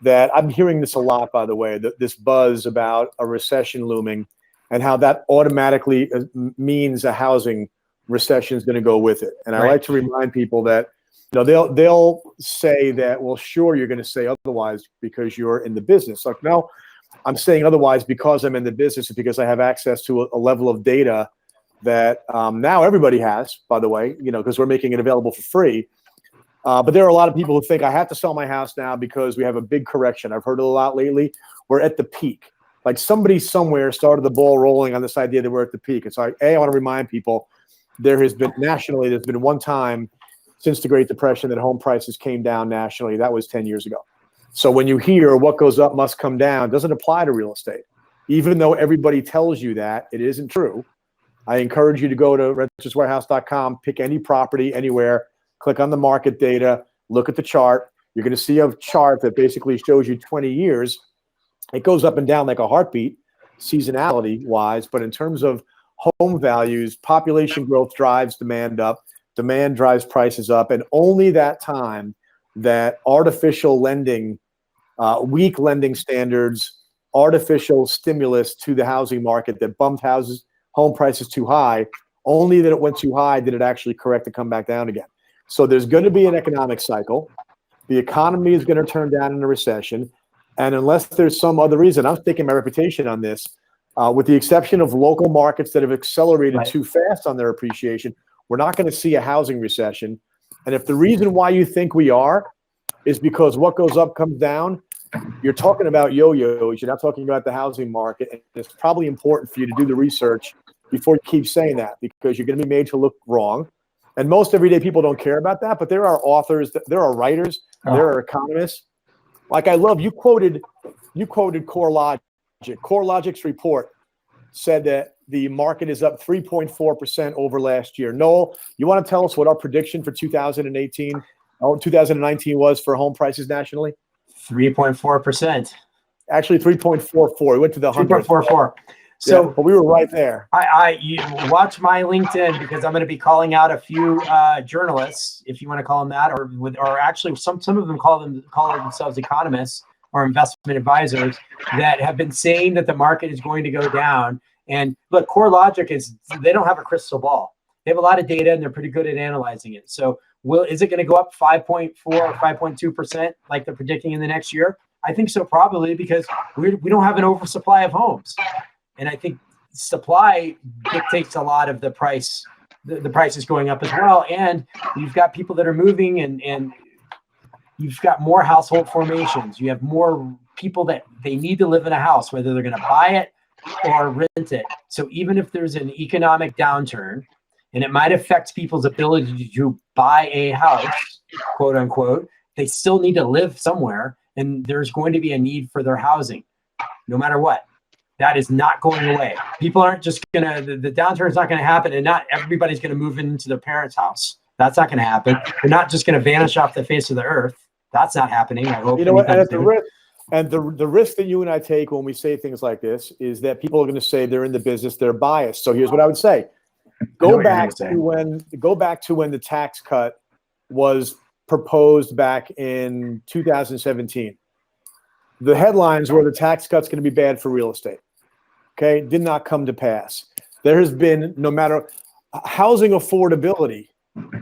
that I'm hearing this a lot, by the way, this buzz about a recession looming and how that automatically means a housing recession is going to go with it. And I like to remind people that they'll say that, well, sure, you're going to say otherwise because you're in the business. Like, no, I'm saying otherwise because I'm in the business and because I have access to a level of data that now everybody has, by the way, because we're making it available for free. But there are a lot of people who think I have to sell my house now because we have a big correction. I've heard it a lot lately. We're at the peak. Like, somebody somewhere started the ball rolling on this idea that we're at the peak. And so I want to remind people there's been one time since the Great Depression that home prices came down nationally. That was 10 years ago. So when you hear what goes up must come down, it doesn't apply to real estate. Even though everybody tells you that, it isn't true. I encourage you to go to renterswarehouse.com, pick any property anywhere, click on the market data, look at the chart. You're going to see a chart that basically shows you 20 years. It goes up and down like a heartbeat, seasonality wise, but in terms of home values, population growth drives demand up, demand drives prices up, and only that time that artificial lending, weak lending standards, artificial stimulus to the housing market that bumped home prices too high, only that it went too high did it actually correct and come back down again. So there's going to be an economic cycle. The economy is going to turn down in a recession. And unless there's some other reason, I'm staking my reputation on this, with the exception of local markets that have accelerated too fast on their appreciation, we're not going to see a housing recession. And if the reason why you think we are is because what goes up comes down, you're talking about yo-yos. You're not talking about the housing market. And it's probably important for you to do the research before you keep saying that, because you're going to be made to look wrong. And most everyday people don't care about that, but there are authors, there are writers, there are economists. Like, I love, you quoted CoreLogic. CoreLogic's report said that the market is up 3.4% over last year. Noel, you want to tell us what our prediction for 2019 was for home prices nationally? 3.4%. Actually, 3.44. We went to the 3.44. So, but we were right there. You watch my LinkedIn, because I'm going to be calling out a few journalists, if you want to call them that, or actually some of them call themselves economists or investment advisors that have been saying that the market is going to go down. And look, CoreLogic they don't have a crystal ball. They have a lot of data and they're pretty good at analyzing it. So is it going to go up 5.4 or 5.2% like they're predicting in the next year? I think so, probably, because we don't have an oversupply of homes. And I think supply dictates a lot of the price. The price is going up as well. And you've got people that are moving, and you've got more household formations. You have more people that they need to live in a house, whether they're going to buy it or rent it. So even if there's an economic downturn, and it might affect people's ability to buy a house, quote unquote, They still need to live somewhere, and there's going to be a need for their housing, no matter what. That is not going away. People aren't just gonna, the downturn is not gonna happen, and not everybody's gonna move into their parents' house. That's not gonna happen. They're not just gonna vanish off the face of the earth. That's not happening. I hope. You know what? And the risk that you and I take when we say things like this is that people are going to say they're in the business, they're biased. So here's what I would say: go back to when the tax cut was proposed back in 2017. The headlines were the tax cut's going to be bad for real estate. Okay, did not come to pass. There has been, no matter, housing affordability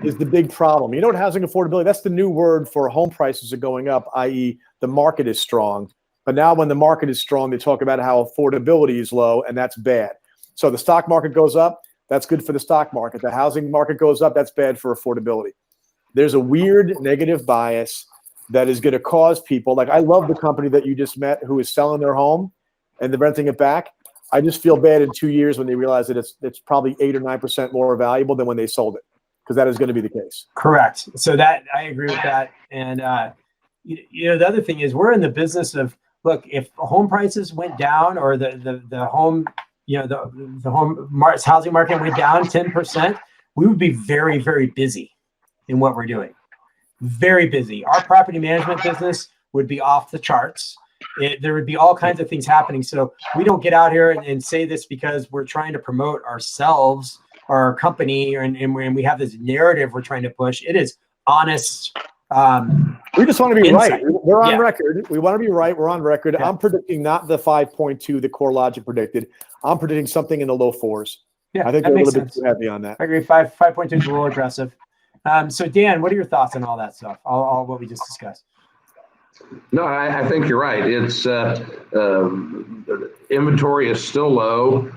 is the big problem. You know what housing affordability, that's the new word for home prices are going up, i.e. the market is strong. But now when the market is strong, they talk about how affordability is low, and that's bad. So the stock market goes up, that's good for the stock market. The housing market goes up, that's bad for affordability. There's a weird negative bias that is going to cause people, like I love the company that you just met who is selling their home and they're renting it back. I just feel bad in 2 years when they realize that it's probably 8 or 9% more valuable than when they sold it, because that is going to be the case. Correct. So that I agree with that. And the other thing is we're in the business of, look, if home prices went down, or the home, the housing market went down 10%, we would be very, very busy in what we're doing. Very busy. Our property management business would be off the charts. There would be all kinds of things happening. So we don't get out here and say this because we're trying to promote ourselves or our company, and we have this narrative we're trying to push. It is honest. We just want to be insight. right. We're on record. We want to be right. We're on record. Yeah. I'm predicting not the 5.2 the CoreLogic predicted. I'm predicting something in the low 4s. Yeah, I think that they're a makes little bit sense. too heavy on that. I agree. 5.2 is a little aggressive. So Dan, what are your thoughts on all that stuff? All what we just discussed? No, I think you're right. It's inventory is still low.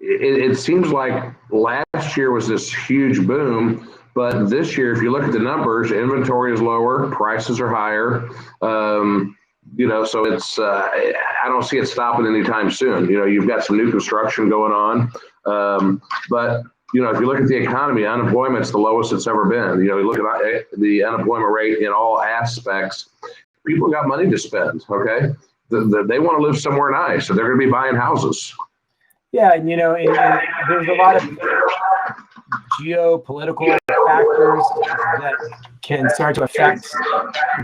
It seems like last year was this huge boom, but this year, if you look at the numbers, inventory is lower, prices are higher. So it's I don't see it stopping anytime soon. You've got some new construction going on, but if you look at the economy, unemployment's the lowest it's ever been. You look at the unemployment rate in all aspects. People got money to spend. Okay, they want to live somewhere nice, so they're going to be buying houses. Yeah, and there's a lot of geopolitical factors that can start to affect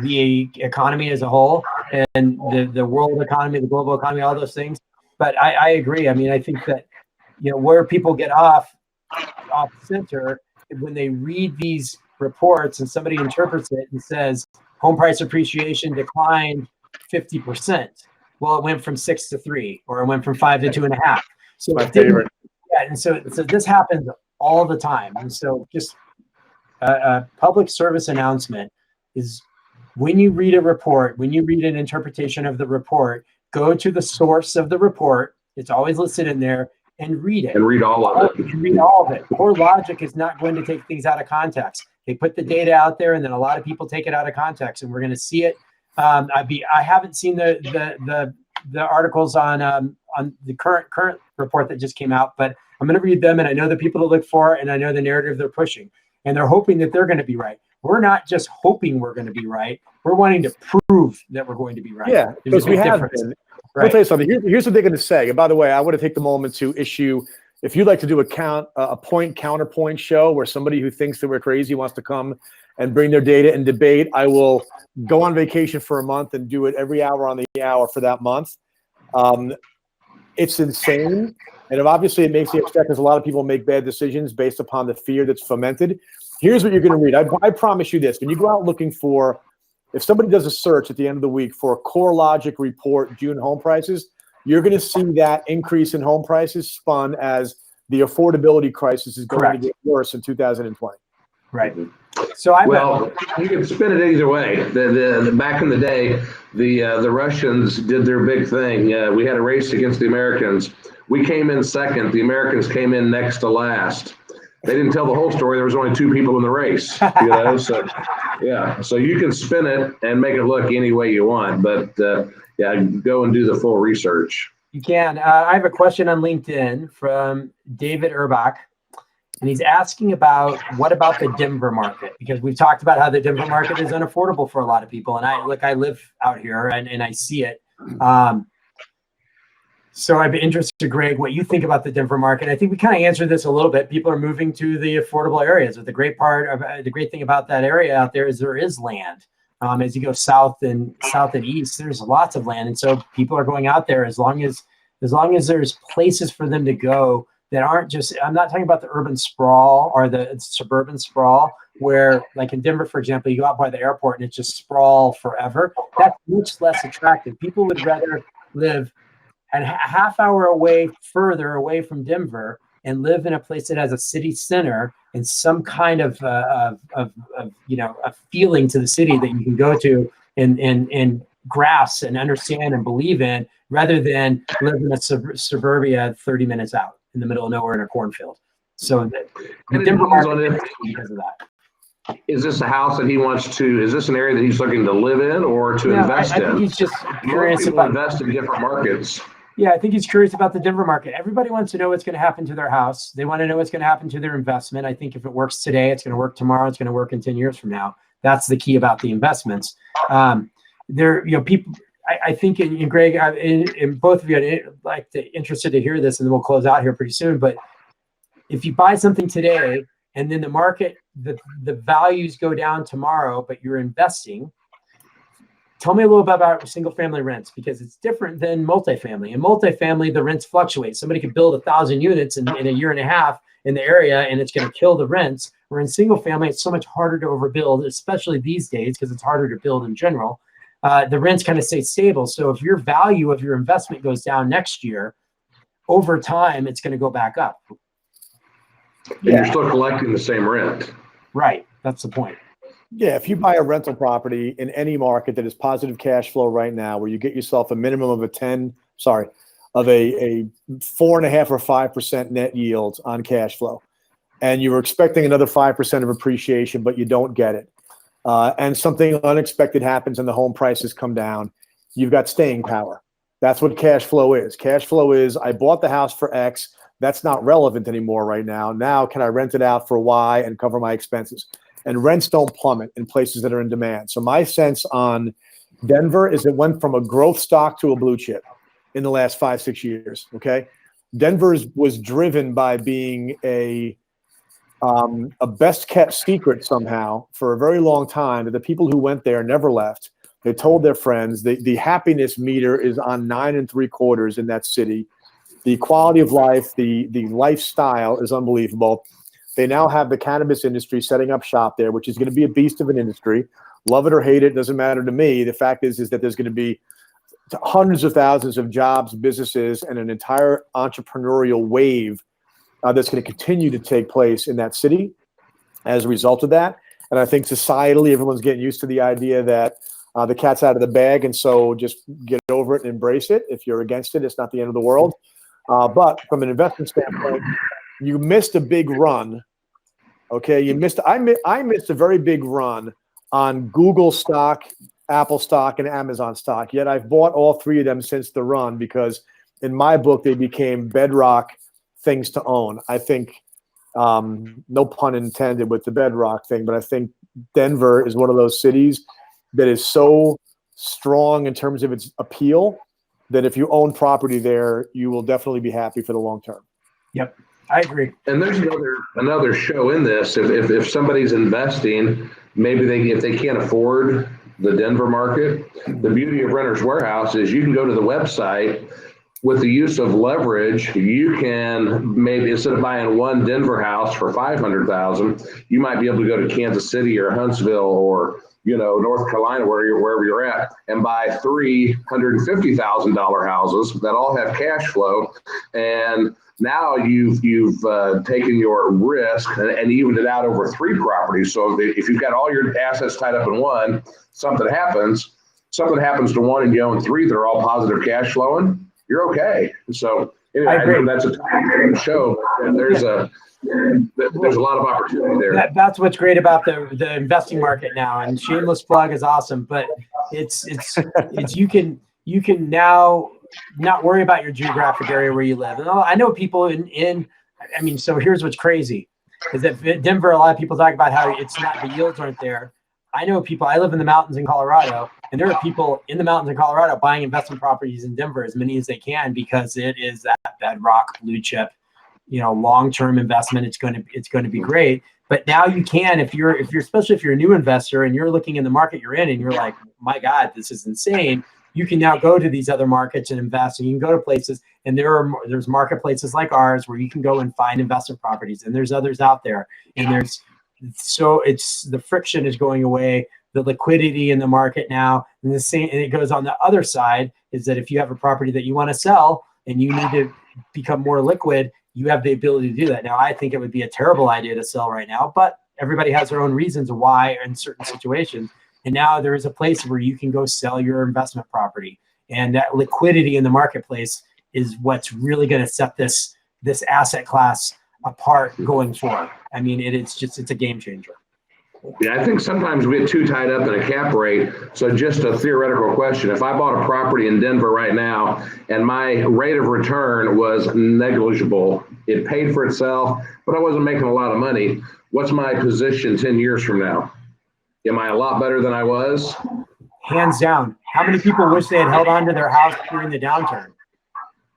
the economy as a whole, and the world economy, the global economy, all those things. But I agree. I mean, I think that where people get off center when they read these reports and somebody interprets it and says home price appreciation declined 50%. Well, it went from 6 to 3, or it went from 5 to 2.5. So my favorite. Yeah, and so this happens all the time. And so just a public service announcement is, when you read a report, when you read an interpretation of the report, go to the source of the report. It's always listed in there, and read it. And read all of it. And read all of it. CoreLogic is not going to take things out of context. They put the data out there, and then a lot of people take it out of context, and we're going to see it. I haven't seen the articles on the current report that just came out, but I'm going to read them, and I know the people to look for, and I know the narrative they're pushing, and they're hoping that they're going to be right. We're not just hoping we're going to be right. We're wanting to prove that we're going to be right. Yeah, because we have been. Right. I'll tell you something. Here's what they're going to say. And by the way, I want to take the moment to issue, if you'd like to do a point counterpoint show where somebody who thinks that we're crazy wants to come and bring their data and debate, I will go on vacation for a month and do it every hour on the hour for that month. It's insane. And obviously it makes you upset because a lot of people make bad decisions based upon the fear that's fomented. Here's what you're going to read. I promise you this. When you go out looking for, if somebody does a search at the end of the week for a CoreLogic report, June home prices, you're going to see that increase in home prices spun as the affordability crisis is going to get worse in 2020. Right. So you can spin it either way. The back in the day, the Russians did their big thing. We had a race against the Americans. We came in second. The Americans came in next to last. They didn't tell the whole story. There was only 2 people in the race. So yeah. So you can spin it and make it look any way you want, but go and do the full research. You can. I have a question on LinkedIn from David Urbach. And he's asking about what about the Denver market? Because we've talked about how the Denver market is unaffordable for a lot of people. And I live out here and I see it. So I'd be interested, Greg, what you think about the Denver market. I think we kind of answered this a little bit. People are moving to the affordable areas. But the great thing about that area out there is there is land. As you go south and east, there's lots of land, and so people are going out there as long as there's places for them to go that aren't just. I'm not talking about the urban sprawl or the suburban sprawl, where like in Denver, for example, you go out by the airport and it's just sprawl forever. That's much less attractive. People would rather live a half hour further away from Denver and live in a place that has a city center and some kind of a feeling to the city that you can go to and grasp and understand and believe in, rather than live in a suburbia 30 minutes out in the middle of nowhere in a cornfield. So the Denver market because of that. Is this a house that he wants to? Is this an area that he's looking to live in or to invest in? I think he's just curious about invest in different markets. Yeah, I think he's curious about the Denver market. Everybody wants to know what's going to happen to their house. They want to know what's going to happen to their investment. I think if it works today, it's going to work tomorrow. It's going to work in 10 years from now. That's the key about the investments. People. I think, in Greg, in both of you, I'd interested to hear this, and then we'll close out here pretty soon. But if you buy something today, and then the market, the values go down tomorrow, but you're investing. Tell me a little bit about single family rents, because it's different than multifamily. In multifamily, the rents fluctuate. Somebody could build 1,000 units in a year and a half in the area, and it's going to kill the rents. Where in single family, it's so much harder to overbuild, especially these days, because it's harder to build in general. The rents kind of stay stable. So if your value of your investment goes down next year, over time, it's going to go back up. Yeah. You're still collecting the same rent. Right. That's the point. Yeah, if you buy a rental property in any market that is positive cash flow right now, where you get yourself a minimum of a 4.5% or 5% net yield on cash flow, and you were expecting another 5% of appreciation, but you don't get it, and something unexpected happens and the home prices come down, you've got staying power. That's what cash flow is. Cash flow is, I bought the house for X. That's not relevant anymore right now. Now, can I rent it out for Y and cover my expenses? And rents don't plummet in places that are in demand. So my sense on Denver is it went from a growth stock to a blue chip in the last 5-6 years. Okay, Denver was driven by being a best kept secret somehow for a very long time. That the people who went there never left. They told their friends. The happiness meter is on 9 3/4 in that city. The quality of life, the lifestyle is unbelievable. They now have the cannabis industry setting up shop there, which is going to be a beast of an industry. Love it or hate it, doesn't matter to me. The fact is that there's going to be hundreds of thousands of jobs, businesses, and an entire entrepreneurial wave that's going to continue to take place in that city as a result of that. And I think societally, everyone's getting used to the idea that the cat's out of the bag, and so just get over it and embrace it. If you're against it, it's not the end of the world. But from an investment standpoint, you missed a big run. Okay, I missed a very big run on Google stock, Apple stock, and Amazon stock. Yet I've bought all three of them since the run, because in my book they became bedrock things to own. I think, no pun intended with the bedrock thing, but I think Denver is one of those cities that is so strong in terms of its appeal that if you own property there, you will definitely be happy for the long term. Yep. I agree. And there's another show in this. If somebody's investing, maybe if they can't afford the Denver market, the beauty of Renters Warehouse is you can go to the website with the use of leverage. You can maybe, instead of buying one Denver house for $500,000, you might be able to go to Kansas City or Huntsville or North Carolina, wherever you're at, and buy $350,000 houses that all have cash flow. And now you've taken your risk and evened it out over 3 properties. So if you've got all your assets tied up in one, something happens to one and you own 3 that are all positive cash flowing, you're okay. So anyway, I know that's a tough show, and there's a lot of opportunity there. That's what's great about the investing market now. And shameless plug is awesome, but it's you can now not worry about your geographic area where you live. And I know people so here's what's crazy. is that Denver, a lot of people talk about how it's not, the yields aren't there. I know people, I live in the mountains in Colorado, and there are people in the mountains in Colorado buying investment properties in Denver, as many as they can, because it is that bedrock blue chip, long-term investment. It's going to be great. But now you can, if you're especially if you're a new investor and you're looking in the market you're in and you're like, my God, this is insane. You can now go to these other markets and invest, and you can go to places, and there's marketplaces like ours where you can go and find investment properties, and there's others out there, and the friction is going away, the liquidity in the market now, and it goes on the other side is that if you have a property that you want to sell and you need to become more liquid, you have the ability to do that. Now, I think it would be a terrible idea to sell right now, but everybody has their own reasons why in certain situations. And now there is a place where you can go sell your investment property. And that liquidity in the marketplace is what's really going to set this asset class apart going forward. I mean, it's a game changer. Yeah, I think sometimes we get too tied up in a cap rate. So just a theoretical question. If I bought a property in Denver right now and my rate of return was negligible, it paid for itself, but I wasn't making a lot of money, what's my position 10 years from now? Am I a lot better than I was? Hands down. How many people wish they had held on to their house during the downturn?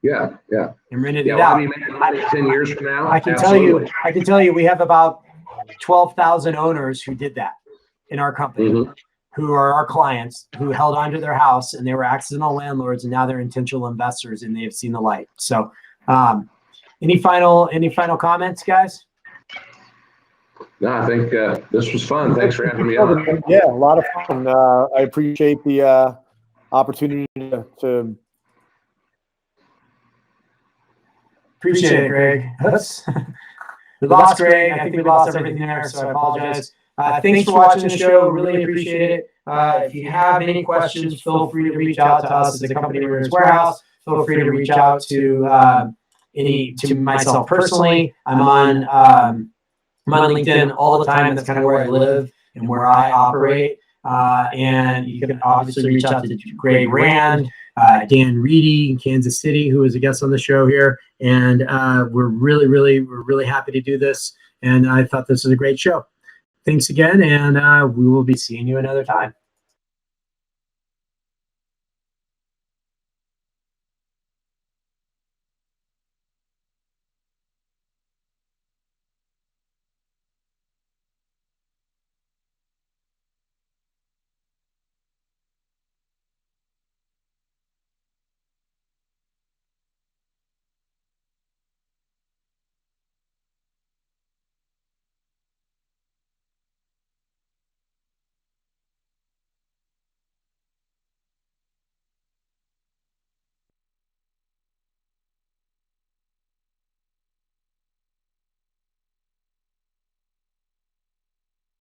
Yeah. And rented it Will out. I be making money 10 years from now? I can Absolutely. tell you, we have about 12,000 owners who did that in our company, who are our clients, who held on to their house, and they were accidental landlords, and now they're intentional investors, and they have seen the light. So, any final comments, guys? No, I think this was fun. Thanks for having me on. Yeah, a lot of fun. I appreciate the opportunity to. Appreciate it, Greg. Oops. We lost Greg. I think we lost everything there, so I apologize. Thanks for watching the show. Really appreciate it. If you have any questions, feel free to reach out to us as a company, Renters Warehouse. Feel free to reach out to myself personally. I'm on LinkedIn all the time. That's kind of where I live and where I operate. And you can obviously reach out to Greg Rand, Dan Reedy in Kansas City, who is a guest on the show here. And we're really happy to do this. And I thought this was a great show. Thanks again, and we will be seeing you another time.